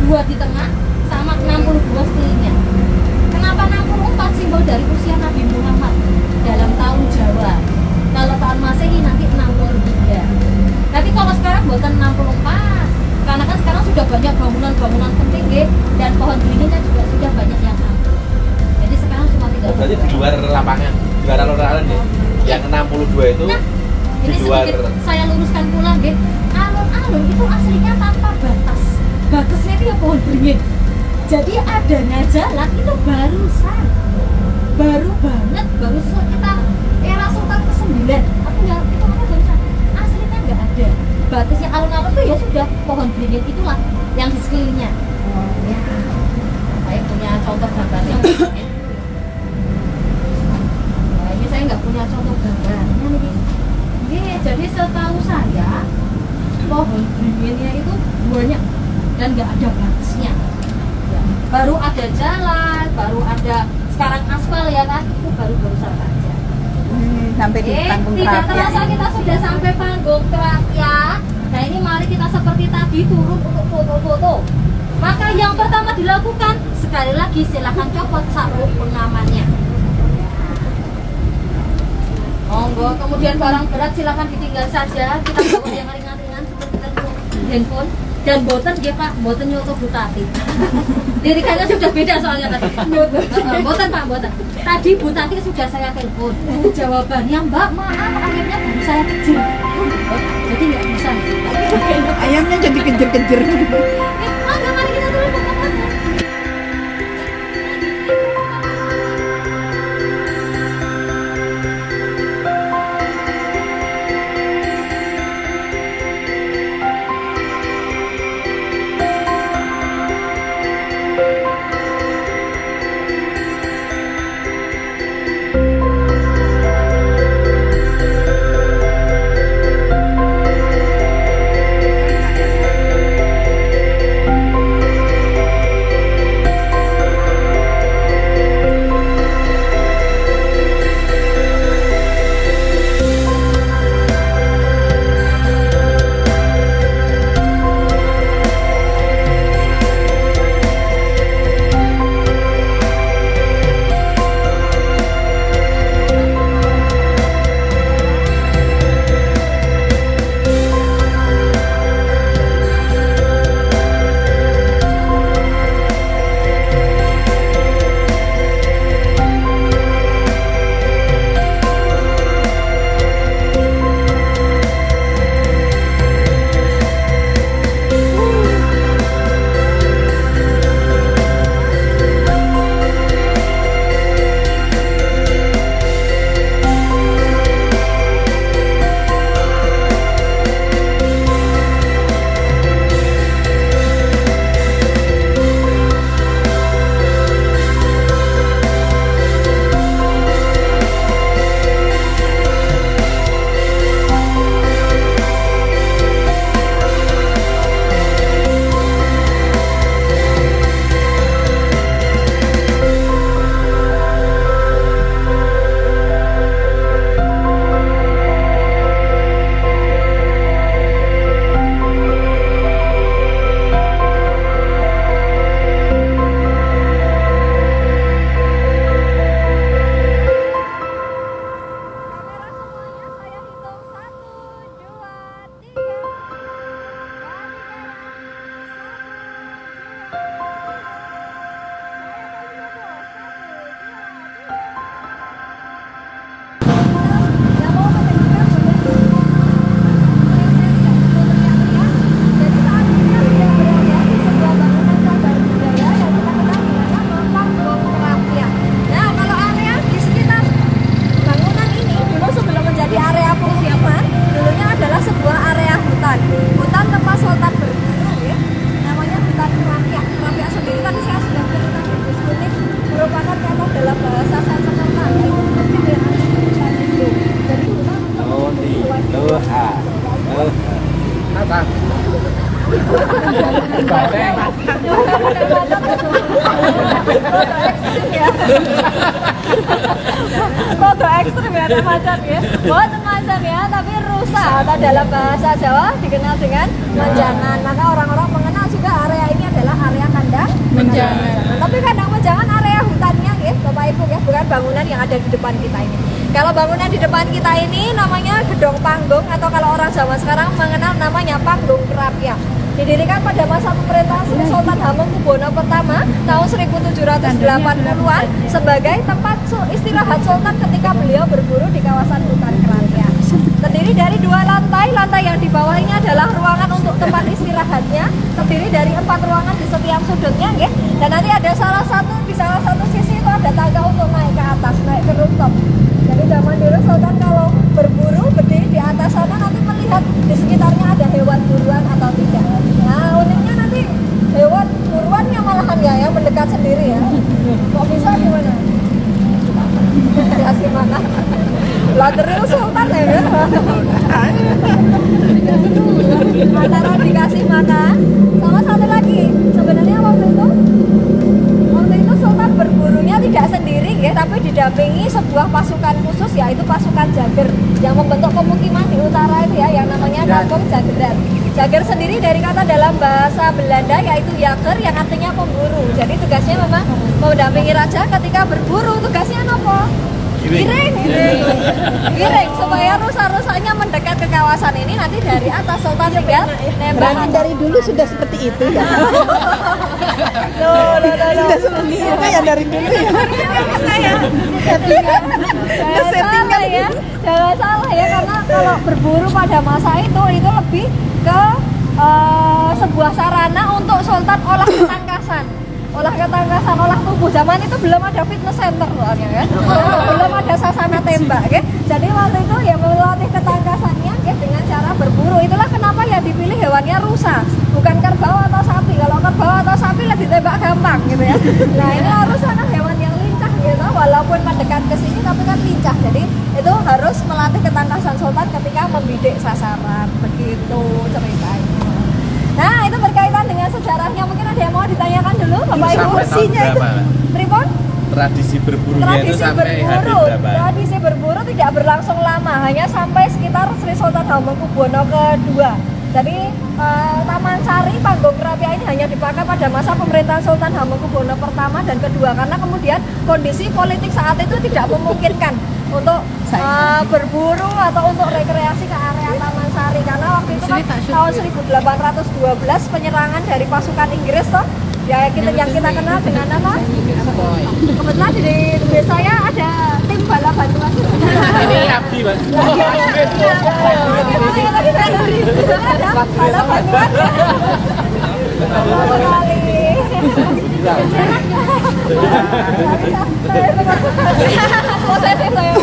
2 di tengah sama 62 sekelilingnya. Kenapa 64? Simbol dari usia Nabi Muhammad dalam tahun Jawa. Kalau tahun Masehi nanti 63. Tapi kalau sekarang bukan 64. Karena kan sekarang sudah banyak bangunan-bangunan penting ya, dan pohon beringinnya juga sudah banyak yang ambruk. Jadi sekarang cuma tinggal. Oh, berarti di luar lapangan, di luar alun-alun ya. Yang 62 itu Nah, di ini luar. sedikit saya luruskan pula ya. Alun-alun itu aslinya tanpa batas. Batasnya itu ya pohon beringin. Jadi adanya jalan itu baru banget, baru sekitar era Sultan ke-9. Aku nggak, itu mana barusan. Aslinya nggak ada. Batasnya alun-alun itu ya sudah pohon beringin itulah yang di sekelilingnya. Ya, saya punya contoh gambarnya. Nah, ini saya nggak punya contoh gambarnya nih. Jadi setahu saya pohon beringinnya itu banyak dan nggak ada batasnya. Ya, baru ada jalan, baru ada sekarang aspal ya kan, itu baru-barusan aja. Sampai di panggung Tidak kerakyat. terasa kita sudah sampai panggung kerakyat. Nah ini mari kita seperti tadi turun untuk foto-foto. Maka yang pertama dilakukan, sekali lagi silakan copot sarung pengamannya. Monggo, kemudian barang berat silakan ditinggal saja. Kita bawa yang ringan-ringan seperti handphone. Dan boten ya Pak, boten nyoto Butati. Lirikannya sudah beda soalnya tadi. Boten Pak, boten. Tadi Butati sudah saya telepon. Jawabannya Mbak, maaf akhirnya baru saya kejar. Jadi nggak bisa. Ayamnya jadi kejer-kejer. Mari kita turun foto-foto. Foto ekstrim ya, macan ya. Bukan macan ya, tapi rusa atau dalam bahasa Jawa dikenal dengan menjangan. Maka orang-orang mengenal juga area ini adalah area kandang menjangan. Tapi kandang menjangan area hutannya ya, Bapak Ibu ya, bukan bangunan yang ada di depan kita ini. Kalau bangunan di depan kita ini namanya Gedong Panggung atau kalau orang zaman sekarang mengenal namanya Panggung Krapia. Didirikan pada masa pemerintahan Sri Sultan Hamengkubuwono pertama tahun 1780-an sebagai tempat istirahat Sultan ketika beliau berburu di kawasan hutan Krapia. Terdiri dari 2 lantai, lantai yang di bawah ini adalah ruangan untuk tempat istirahatnya, terdiri dari 4 ruangan di setiap sudutnya, ya. Dan nanti ada di salah satu sisi itu ada tangga untuk naik ke atas, naik ke rooftop. Jadi zaman dulu Sultan kalau berburu berdiri di atas sana nanti melihat di sekitarnya ada hewan buruan atau tidak. Nah uniknya nanti hewan buruannya malahan ya yang mendekat sendiri ya. Kok bisa gimana? Dikasih makan. Lateral Sultan ya kan? Antara dikasih makan sama satu lagi sebenarnya waktu itu Sultan berburunya tidak sendiri ya, tapi didampingi sebuah pasukan khusus yaitu pasukan Jager yang membentuk pemukiman di utara itu ya yang namanya Kampung Jageran. Jager sendiri dari kata dalam bahasa Belanda yaitu jager yang artinya pemburu. Jadi tugasnya memang mendampingi raja ketika berburu. Tugasnya apa? Giring supaya rusa-rusanya mendekat ke kawasan ini, nanti dari atas Sultan tinggal nembak. Dari dulu sudah seperti itu ya. Sudah seperti itu ya dari dulu ya. Settingan ya. Jangan salah ya, karena kalau berburu pada masa itu lebih ke sebuah sarana untuk Sultan olah ketangkasan. Olah tubuh. Zaman itu belum ada fitness center soalnya kan. Belum ada sasana tembak ya. Jadi waktu itu ya melatih ketangkasannya ya dengan cara berburu. Itulah kenapa ya dipilih hewannya rusa, bukan kerbau atau sapi. Kalau kerbau atau sapi lebih tembak gampang gitu ya. Nah, ini rusa kan hewan yang lincah gitu. Walaupun mendekat ke sini tapi kan lincah. Jadi itu harus melatih ketangkasan Sultan ketika membidik sasaran. Begitu ceritanya. Nah, itu berkaitan dengan sejarahnya. Mungkin ada yang mau ditanyakan dulu, Bapak Ibu. Kursinya itu Tripod? Tradisi berburunya itu sampai hari berapa? Tradisi berburu tidak berlangsung lama, hanya sampai sekitar Sri Sultan Hamengkubuwono kedua. Jadi Taman Sari Panggung Krapia ini hanya dipakai pada masa pemerintahan Sultan Hamengkubuwono pertama dan kedua, karena kemudian kondisi politik saat itu tidak memungkinkan untuk berburu atau untuk rekreasi ke area Taman Sari, karena waktu itu kan tahun 1812 penyerangan dari pasukan Inggris toh, ya yang kita kenal dengan nama kebetulan di desa saya ada tim bala bantuan. Ini Abdi, Mas. Ada bala bantuan. Posesif saya.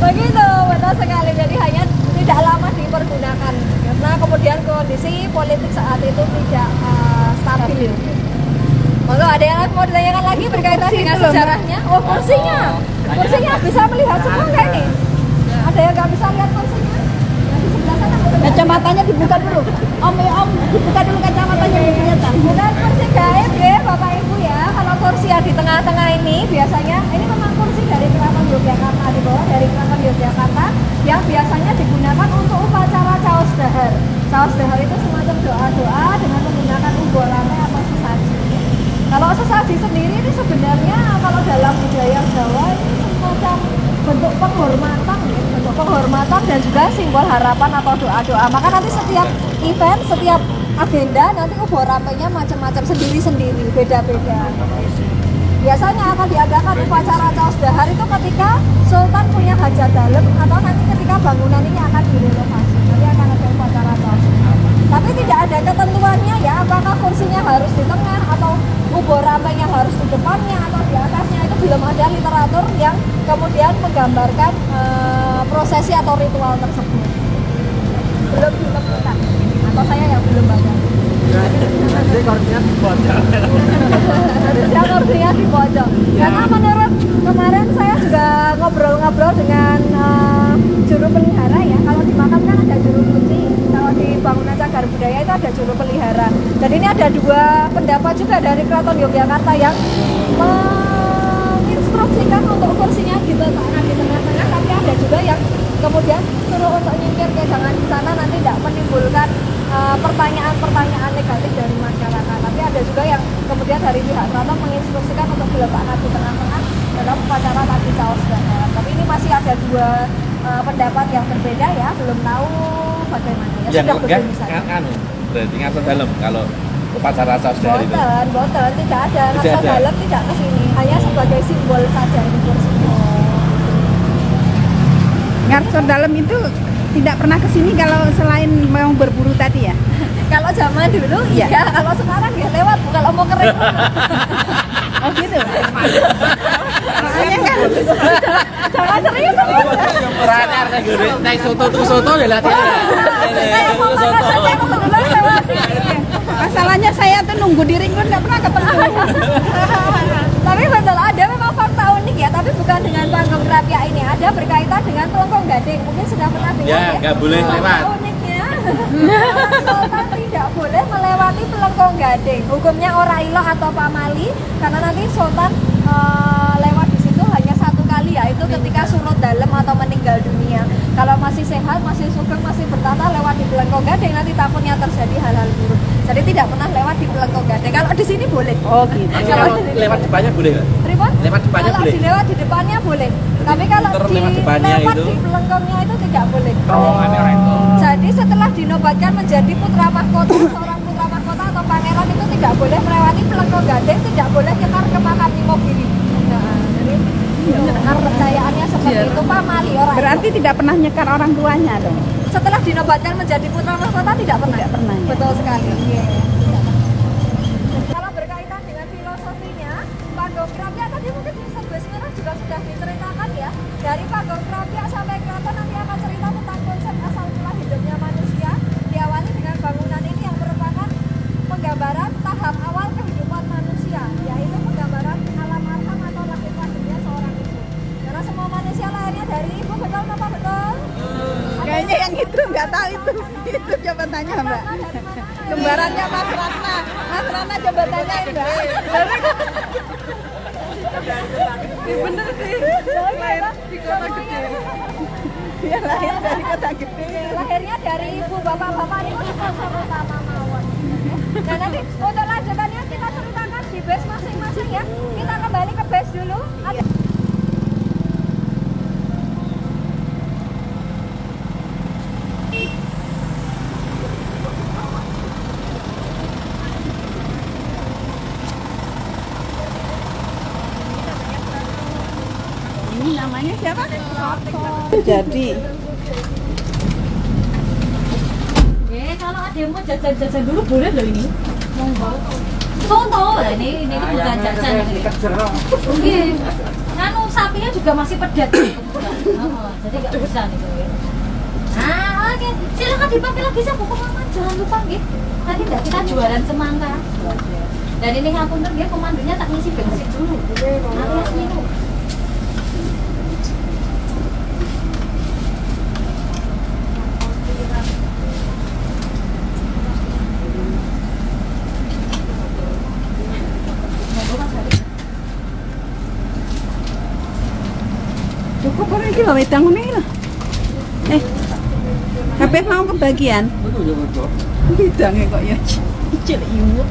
Begitu, benar sekali. Jadi hanya tidak lama dipergunakan karena kemudian kondisi politik saat itu tidak stabil. Monggo, ada yang mau ditanyakan lagi berkaitan dengan sejarahnya? Oh, kursinya bisa melihat semua kayak ini. Ada yang nggak bisa lihat kursinya? Di sebelah sana. Kacamatanya dibuka dulu. Om, dibuka dulu kacamatanya kelihatan. Bukan kursi gaib ya, Bapak Ibu ya. Kalau kursi yang di tengah-tengah ini biasanya ini memang kursi dari Keraton Yogyakarta, di bawah dari Keraton Yogyakarta yang biasanya digunakan untuk upacara caos dahar. Caos dahar itu semacam doa-doa dengan menggunakan umbul lantai atau sesaji. Kalau sesaji sendiri ini sebenarnya kalau dalam budaya Jawa ini semacam bentuk penghormatan ya, bentuk penghormatan dan juga simbol harapan atau doa-doa. Maka nanti setiap event, setiap agenda nanti umbul lantainya macam-macam, sendiri-sendiri, beda-beda. Biasanya akan diadakan upacara caos dahar itu ketika Sultan punya hajat dalem atau nanti ketika bangunan ini akan direnovasi. Nanti akan ada upacara caos dahar. Tapi tidak ada ketentuannya ya, apakah kursinya harus di tengah atau umbul lantainya harus di depannya atau di atasnya, itu belum ada literatur yang kemudian menggambarkan prosesi atau ritual tersebut. Belum ditemukan, atau saya yang belum baca. Jadi kursinya di pojok. Harusnya kursinya di pojok. Karena menurut kemarin saya juga ngobrol-ngobrol dengan juru pelihara ya. Kalau di makam kan ada juru kunci. Kalau di bangunan cagar budaya itu ada juru Jadi ini ada dua pendapat juga dari Keraton Yogyakarta yang menginstruksikan untuk kursinya diletakkan di tengah-tengah, tapi ada juga yang kemudian suruh untuk nyingkir ke jangan di sana, nanti tidak menimbulkan pertanyaan-pertanyaan negatif dari masyarakat. Tapi ada juga yang kemudian dari pihak keraton menginstruksikan untuk diletakkan di tengah-tengah dalam upacara tadi caos dalam. Tapi ini masih ada dua pendapat yang berbeda ya, belum tahu bagaimana ya. Yang Sudah enggak belum bisa. kan berarti ngarsa dalam kalau upacara saus dari itu. Boten, tidak ada. Tidak Ngarsa ada. dalam tidak ke sini, hanya sebagai simbol saja ini kursinya. Ngarso dalam itu tidak pernah kesini kalau selain mau berburu tadi ya. Kalau zaman dulu Iya. iya, kalau sekarang ya lewat bukan omong kering. Oh gitu. Makanya kan Jangan serius sama Peranyar kayak gini, naik soto ya latihan. kayak mau makan saja kebetulan lewat sini. masalahnya saya tuh nunggu di ring road nggak pernah ketemu. Tapi betul ada memang fakta unik ya, tapi bukan dengan panggung rapia ini, ada berkaitan dengan Pelengkong Gading. Mungkin sudah pernah dengar Ya, nggak boleh Fakta lewat. uniknya, orang sultan tidak boleh melewati Pelengkong Gading. Hukumnya ora ilo atau pamali, karena nanti sultan lewat di situ hanya satu kali, yaitu ketika surut dalam atau meninggal dunia. Kalau masih sehat, masih sugeng, masih bertata lewat di Pelengkong Gading, nanti takutnya terjadi hal-hal buruk. Jadi tidak pernah lewat di Pelengkong Gading. Kalau di sini boleh. Oh gitu. Kalau lewat depannya boleh nggak? Pripun? Lewat depannya kalau boleh? dilewat di depannya boleh. Tapi kalau muter di lewat depannya lewat itu? di pelengkongnya itu tidak boleh. Terowongannya orang itu. Jadi setelah dinobatkan menjadi putra mahkota, seorang putra mahkota atau pangeran itu tidak boleh melewati Pelengkong Gading, tidak boleh nyekar ke makam Imogiri. Nah, jadi kepercayaannya seperti itu pamali orang. Berarti itu. tidak pernah nyekar orang tuanya dong. Setelah dinobatkan menjadi putra mahkota tidak pernah. Tidak pernah, ya. Betul sekali. Iya. Kalau berkaitan dengan filosofinya, Panggung Krapia tadi mungkin di Serbes Merah juga sudah diceritakan ya. Dari Panggung Krapia sampai Keraton nanti akan cerita tentang konsep asal mula hidupnya manusia. Diawali dengan bangunan ini yang merupakan penggambaran tahap awal kehidupan manusia, yaitu penggambaran alam arham atau lahir lahirnya seorang ibu. Karena semua manusia lahirnya dari ibu, betul apa betul? Kayaknya yang itu nggak tahu itu. Itu coba tanya Mbak. Kembarannya Mas Ratna. Mas Ratna coba tanyain Mbak. Bener sih. Lahir di kota gede. Dia lahir dari kota gede. Lahirnya dari ibu, bapak-bapak ini sponsor utama mawon. Dan nanti untuk lanjutannya kita ceritakan di base masing-masing ya. Kita kembali ke base dulu. Ada Ini namanya siapa? Jadi kalau ada yang mau jajan-jajan dulu boleh loh ini. Monggo. Soto lah ini bukan jajan. Oke. Kan sapinya juga masih pedat. Jadi nggak bisa nih. Nah, oke. Silakan dipakai lagi saya pokok mama jangan lupa gitu. Tadi enggak kita jualan semangka. Dan ini ngapunten dia pemandunya tak ngisi bensin dulu. Alias minum. cukup orang iki lho wedang ngene iki lho. Kabeh mau kebagian. Wedange kok ya cilik iwuk.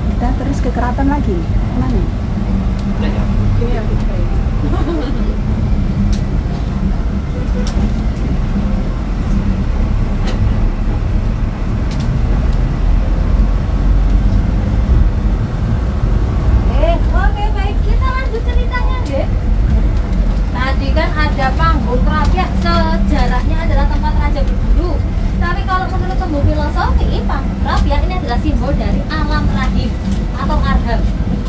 Kita terus ke keraton lagi. Kemana? Oke baik, kita lanjut ceritanya deh. Tadi kan ada panggung Krapia, sejarahnya adalah tempat raja berburu. Tapi kalau menurut ilmu filosofi, panggung Krapia ini adalah simbol dari alam rahim atau arham.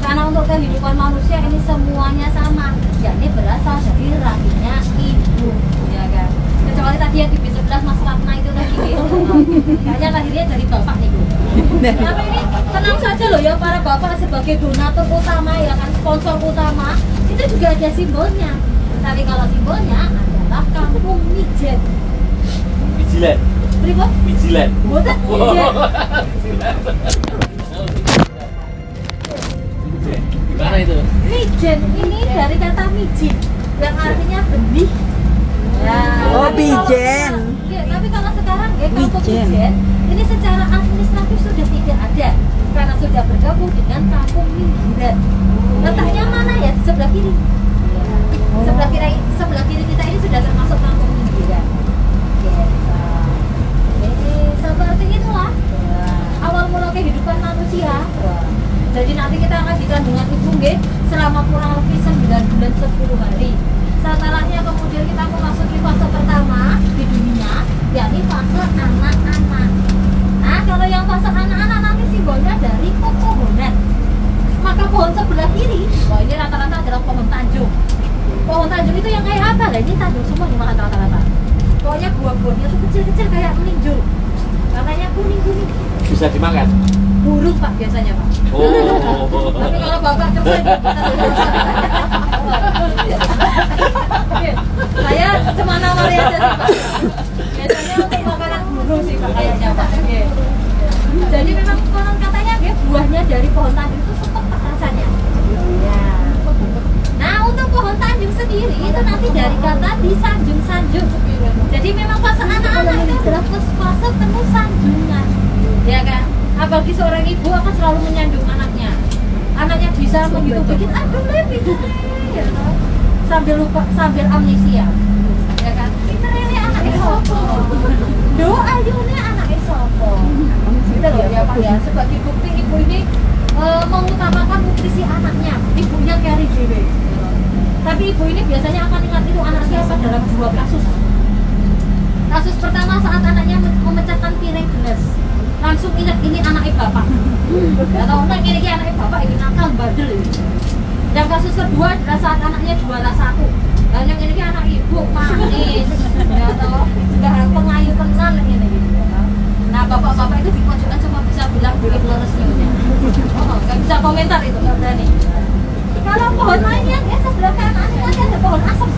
Karena untuk kehidupan manusia ini semuanya sama, yakni berasal dari rahimnya ibu, ya kan. Kecuali tadi yang di B11 Mas Ratna itu lagi kayaknya lahirnya dari bapak nih Bu. Tapi ini tenang saja loh ya, para bapak sebagai donatur utama ya kan, sponsor utama itu juga ada simbolnya. Tapi kalau simbolnya adalah adalah Kampung Mijen. Vigilan. Pripun? Vigilan. Boten Mijen. Gimana itu? Mijen ini dari kata mijin yang artinya benih. Ya, Oh, tapi kalau bijen. sekarang- iya, tapi kalau sekarang ya Kampung Mijen. Mijen ini secara administratif sudah tidak ada karena sudah bergabung dengan Kampung Minggiran. Letaknya mana ya? Di sebelah kiri. Sebelah kiri kita ini sudah termasuk Kampung Minggiran. Jadi seperti itulah awal mula kehidupan manusia. Jadi nanti kita akan dikandungan ibu nggih selama kurang lebih 9 bulan 10 hari. Setelahnya kemudian kita memasuki fase pertama di dunia, yakni fase anak-anak. Nah, kalau yang fase anak-anak nanti simbolnya dari pepohonan. Maka pohon sebelah kiri, wah ini rata-rata adalah pohon tanjung. Pohon tanjung itu yang kayak apa? Lah ini tanjung semua dimakan rata-rata. Pokoknya buah-buahnya itu kecil-kecil kayak melinjo. Warnanya kuning-kuning. Bisa dimakan? Burung Pak biasanya Pak. Oh. Tapi kalau Bapak kerja saya cuma nawari aja sih Pak. Biasanya untuk makanan burung sih Pak kayaknya Pak. Jadi memang konon katanya buahnya dari pohon tanjung itu sepet Pak rasanya. Ya. Nah untuk pohon tanjung sendiri itu nanti dari kata disanjung-sanjung. Jadi memang fase anak-anak itu adalah fase penuh sanjungan, ya kan? Apalagi seorang ibu akan selalu menyanjung anaknya. Anaknya bisa begitu-begitu, aduh pinter ya, sambil lupa, sambil amnesia, ya kan? Pinter ini anak sopo, doa ayune anak sopo. Gitu loh ya Pak ya. Sebagai bukti ibu ini mengutamakan nutrisi anaknya, ibunya carry diri. Tapi ibu ini biasanya akan ingat itu anak siapa dalam 2 kasus. Kasus pertama saat anaknya memecahkan piring gelas, langsung ingat ini anaknya bapak. Ya tahu nggak ini anaknya bapak ini nakal bandel ini. Yang kasus kedua adalah saat anaknya juara 1. Dan yang ini anak ibu manis, ya tahu nggak pengayu tenan ini gitu. Nah bapak-bapak itu di pojokan cuma bisa bilang bikin leres nyonya. Oh nggak bisa komentar itu nggak berani. Kalau pohon lainnya sebelah kanan itu ada pohon asem.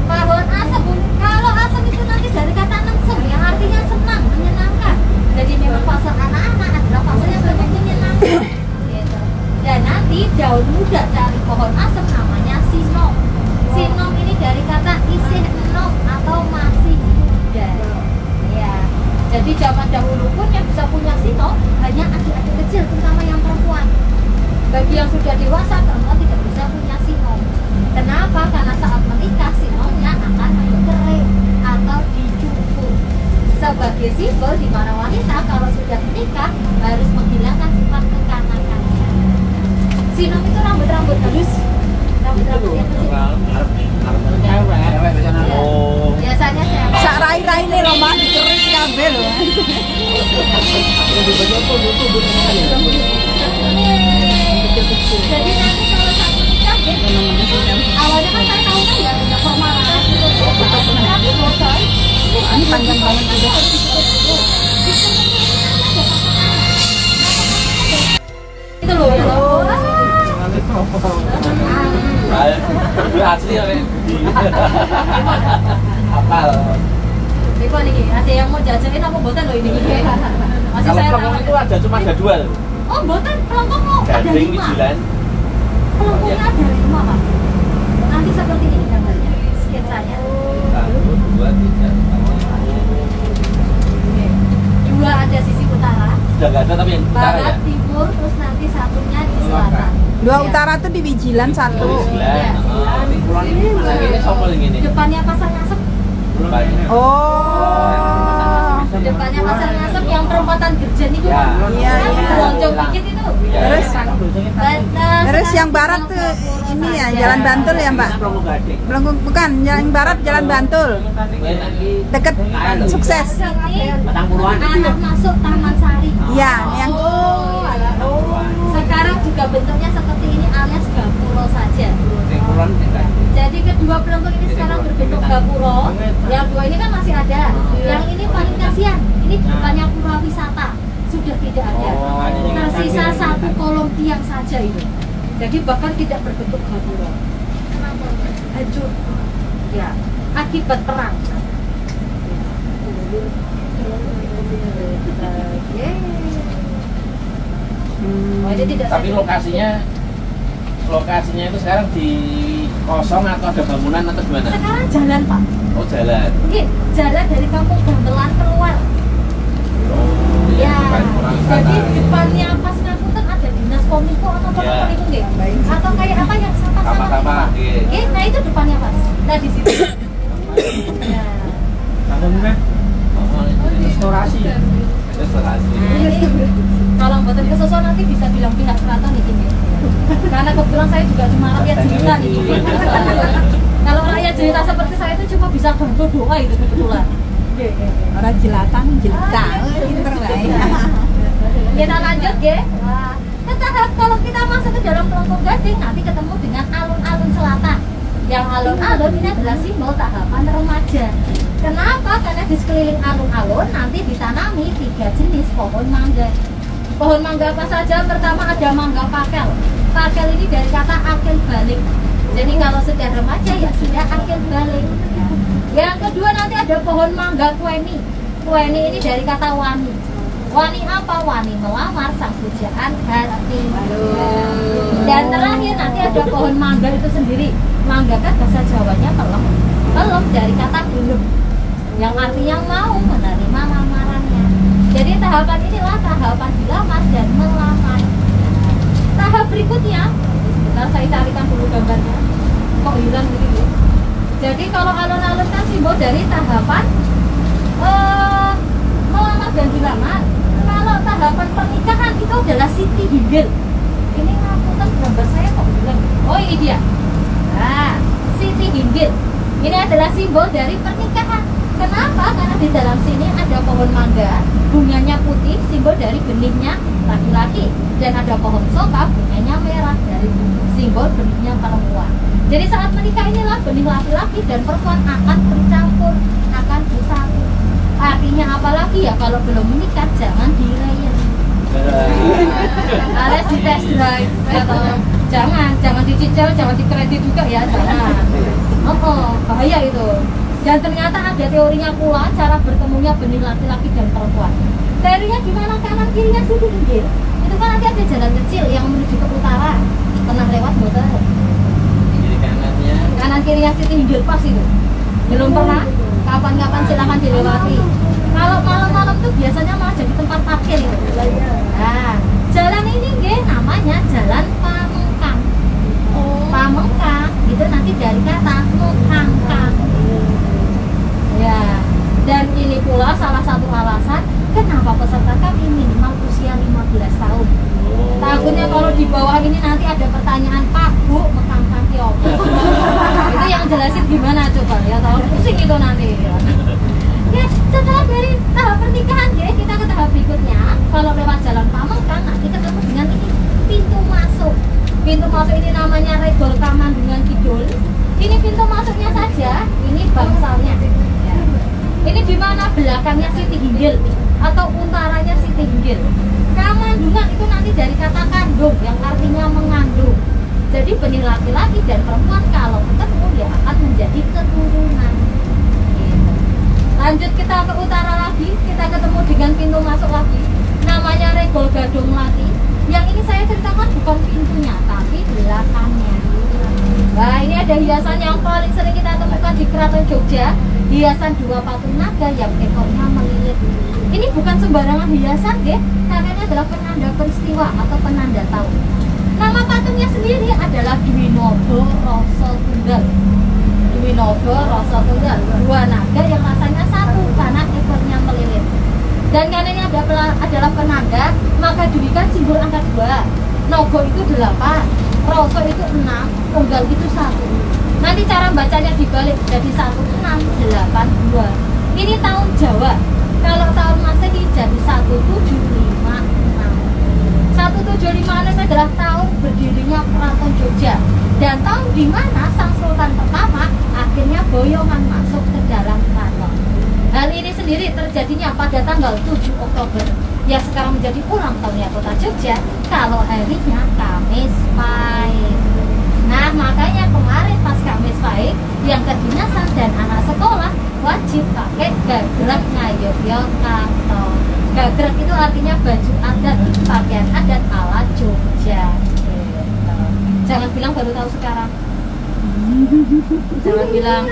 Pohon asem, kalau asem itu nanti dari kata nengsem yang artinya senang, menyenangkan. Jadi memang fase anak-anak adalah fase yang lebih menyenangkan. Gitu. Dan nanti daun muda dari pohon asem namanya sinom. Sinom ini dari kata isih enom atau masih muda. Ya. Jadi zaman dahulu pun yang bisa punya sinom hanya adik-adik kecil, terutama yang perempuan. Bagi yang sudah dewasa, perempuan tidak bisa punya sinom. Kenapa? Karena saat menikah sinomnya akan kering atau dicukur. Sebagai simbol di mana wanita kalau sudah menikah harus menghilangkan sifat kekanakannya. Sinom itu rambut-rambut halus, rambut-rambut yang kecil. Oh. Biasanya saya Sak rai-rai ini Roma dikerik kabel loh. jadi nanti kalau saat menikah awalnya kan saya tahu kan ya ada formalitas gitu tapi bosan Ini panjang banget juga. itu loh ya loh Itu asli ya kayak di apal. Riko nih ada yang mau jajanin apa botan loh ini masih Kalau saya pelengkong itu ada cuma ada 2 loh. oh botan pelengkong mau ada Gading, 5 vigilan. pelengkongnya ada 5 Pak nanti seperti ini gambarnya sketsanya 1, 2, 3. 2 ada sisi utara Sudah nggak ada tapi yang utara ya. barat timur terus nanti satunya di selatan. 2 utara tuh di Vigilan 1. Iya. Ini sopo yang ini. Depannya pasar ngasep. Banyak. Oh. Depannya pasar ngasep yang perempatan Gerjen itu. Ya. Iya, iya. Loncong dikit itu. Terus Terus terus yang barat tuh ini ya Jalan Bantul ya Mbak? Belum bukan, yang barat Jalan Bantul. Deket Sukses. Ini anak masuk Taman Sari. Iya, yang Sekarang juga bentuknya seperti ini alias gapuro saja. Jadi kedua pelengkung ini sekarang berbentuk gapuro. Yang 2 ini kan masih ada. Yang ini paling kasihan. Ini bukannya pura wisata, sudah tidak ada. Tersisa 1 kolom tiang saja ini. Jadi bahkan tidak berbentuk gapuro. Hancur. Ya, akibat perang. Oh, ini tidak Tapi saya- lokasinya itu sekarang di kosong atau ada bangunan atau gimana? Sekarang jalan Pak. Oh jalan. Oke, jalan dari kampung Gamelan keluar. Oh Ya, kurang jadi sana. depannya pas Ngapunten ada dinas kominfo atau apa Ya. itu nggih? Atau kayak apa yang sampah-sampah? Sama-sama. Iya. Oke, nah itu depannya Mas. Nah di situ. Ya. Oh, ini Restorasi. restorasi. Nah, ini kalau mboten kesusun nanti bisa bilang pihak keraton iki nggih. Karena kebetulan saya juga cuma rakyat jelita nih. Kalau rakyat jelita seperti saya itu cuma bisa bantu doa itu kebetulan. Orang jelatan, jelita. Pinter baik. Kita lanjut ya. Wah, tetap kalau kita masuk ke dalam Kelongkong Gading nanti ketemu dengan alun-alun selatan. Yang alun-alun ini adalah simbol tahapan remaja. Kenapa? Karena di sekeliling alun-alun nanti ditanami 3 jenis pohon mangga. Pohon mangga apa saja? Pertama ada mangga pakel. Pakel ini dari kata akil balik. Jadi kalau sudah remaja ya sudah akil balik. Yang kedua nanti ada pohon mangga kueni. Kueni ini dari kata wani. Wani apa? Wani melamar sang pujaan hati. Dan terakhir nanti ada pohon mangga itu sendiri. Mangga kan bahasa Jawanya pelem. Pelem dari kata belum. Yang artinya mau menerima lamarannya. Jadi tahapan inilah tahapan dilamar dan melamar. Tahap berikutnya, sebentar saya carikan dulu gambarnya. Kok hilang gitu? Jadi kalau alun-alun kan simbol dari tahapan melamar dan dilamar. Kalau tahapan pernikahan itu adalah Siti Hinggil. Ini ngapunten gambar saya kok hilang. Oh ini dia. Nah, Siti Hinggil. Ini adalah simbol dari pernikahan. Kenapa? Karena di dalam sini ada pohon mangga, bunganya putih, simbol dari benihnya laki-laki, dan ada pohon soka, bunganya merah, dari simbol benihnya perempuan. Jadi saat menikah inilah benih laki-laki dan perempuan akan bercampur, akan bersatu. Artinya apa lagi ya? Kalau belum menikah jangan dirayain. Alias di test drive atau jangan dicicil, jangan dikredit juga ya, jangan. Bahaya itu. Dan ternyata ada teorinya pula cara bertemunya benih laki-laki dan perempuan. Teorinya gimana? Kanan kirinya Siti Hinggil. Itu kan nanti ada jalan kecil yang menuju ke utara. Pernah lewat motor? Kiri kanannya. Kanan kirinya Siti Hinggil pas itu. Belum pernah? Kapan-kapan silahkan dilewati. Kalau malam-malam tuh biasanya malah jadi tempat parkir itu. Nah, jalan ini nggih namanya Jalan Pamengkang. Pamengkang itu nanti dari kata mengangkang. Ya, dan ini pula salah satu alasan kenapa peserta kami minimal usia 15 tahun. Takutnya kalau di bawah ini nanti ada pertanyaan, Pak, Bu, mekangkang ki opo? Itu yang jelasin gimana coba ya, tahu pusing itu nanti. Ya, setelah dari tahap pernikahan ya, kita ke tahap berikutnya. Kalau lewat Jalan Pamengkang nanti ketemu dengan ini pintu masuk. Pintu masuk ini namanya Regol Kamandungan Kidul. Ini pintu masuknya saja, ini bangsalnya. Ya. Ini di mana belakangnya Siti Hinggil atau utaranya Siti Hinggil. Kamandungan itu nanti dari kata kandung yang artinya mengandung. Jadi benih laki-laki dan perempuan kalau ketemu ya akan menjadi keturunan. Gitu. Lanjut kita ke utara lagi, kita ketemu dengan pintu masuk lagi. Namanya Regol Gadung Melati. Yang ini saya ceritakan bukan pintunya, tapi belakangnya. Nah ini ada hiasan yang paling sering kita temukan di Keraton Jogja. Hiasan 2 patung naga yang ekornya melilit. Ini bukan sembarangan hiasan deh, karena ini adalah penanda peristiwa atau penanda tahun. Nama patungnya sendiri adalah Dwinobo Rasa Tunggal. Dwinobo Rasa Tunggal, 2 naga yang rasanya satu karena ekornya melilit. Dan karena ini adalah penanda, maka diberikan simbol angka 2. Nogo itu 8, Rasa itu 6, Tunggal itu 1. Nanti cara bacanya dibalik jadi 1682. Ini tahun Jawa. Kalau tahun Masehi jadi 1756. 1756 adalah tahun berdirinya Keraton Jogja. Dan tahun di mana sang sultan pertama akhirnya boyongan masuk ke dalam keraton. Hal ini sendiri terjadinya pada tanggal 7 Oktober yang sekarang menjadi ulang tahunnya Kota Jogja kalau harinya Kamis Pahit. Nah makanya kemarin pas Kamis Pahit yang kedinasan gagrek Ngayogyakarta. Gagrek itu artinya baju adat, pakaian adat ala Jogja. Gitu. Jangan bilang baru tahu sekarang. Jangan bilang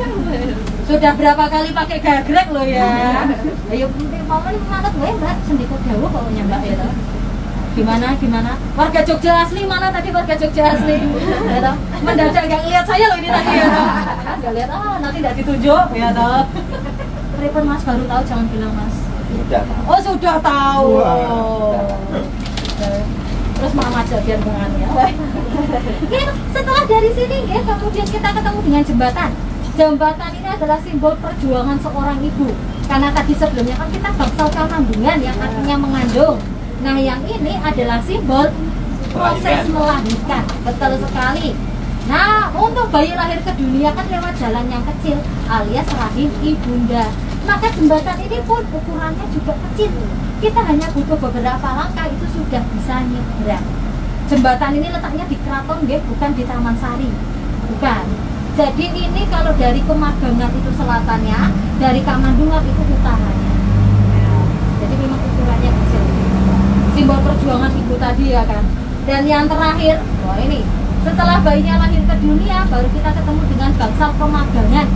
sudah berapa kali pakai gagrek lo ya. Ayo paman manut wae Mbak, sendiko dawuh pokoknya Mbak ya toh. Gimana? Warga Jogja asli mana tadi warga Jogja asli? Ya toh. Mendadak gak lihat saya loh ini tadi ya toh. Enggak lihat nanti enggak ditunjuk ya toh. Pripun Mas baru tahu jangan bilang Mas. Sudah tahu. Oh, sudah tahu. Terus mama jadian dengan ya. Setelah dari sini ya, kemudian kita ketemu dengan jembatan. Jembatan ini adalah simbol perjuangan seorang ibu. Karena tadi sebelumnya kan kita bangsal kamandungan yang artinya mengandung. Nah, yang ini adalah simbol proses melahirkan. Betul sekali. Nah, untuk bayi lahir ke dunia kan lewat jalan yang kecil alias rahim ibunda. Maka jembatan ini pun ukurannya juga kecil. Kita hanya butuh beberapa langkah itu sudah bisa nyebrang. Jembatan ini letaknya di Keraton, bukan di Taman Sari. Bukan. Jadi ini kalau dari Kemagangan itu selatannya, dari Kamandungan itu utaranya. Jadi memang ukurannya kecil. Simbol perjuangan ibu tadi ya kan. Dan yang terakhir, wah ini setelah bayinya lahir ke dunia, baru kita ketemu dengan bangsal Kemagangan.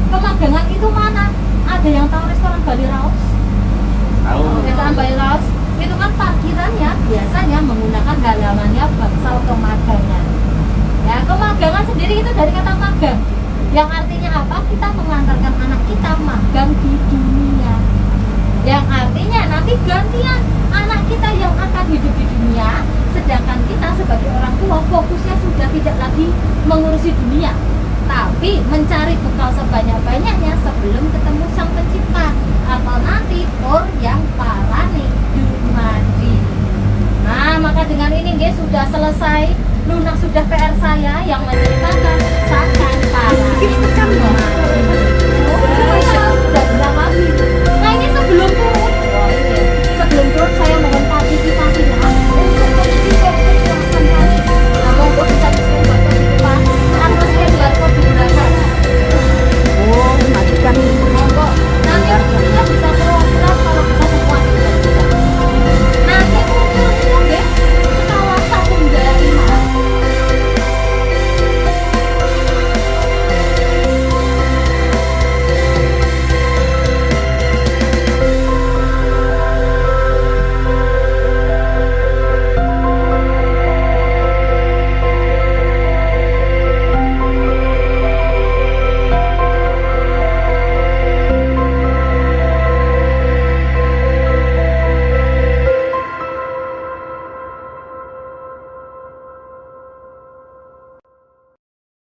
Kemagangan itu mana? Ada yang tahu restoran Bali Raos? Tahu. Restoran Bali Raos itu kan parkirannya biasanya menggunakan halamannya bangsal Kemagangan. Ya, Kemagangan sendiri itu dari kata magang, yang artinya apa? Kita mengantarkan anak kita magang di dunia. Yang artinya nanti gantian anak kita yang akan hidup di dunia, sedangkan kita sebagai orang tua fokusnya sudah tidak lagi mengurusi dunia, tapi mencari bekal sebanyak-banyaknya sebelum ketemu Sang Pencipta, atau nanti tur yang parane dumadi. Nah, maka dengan ini guys sudah selesai, lunak sudah PR saya yang menceritakan Sakan Parane Dumadi.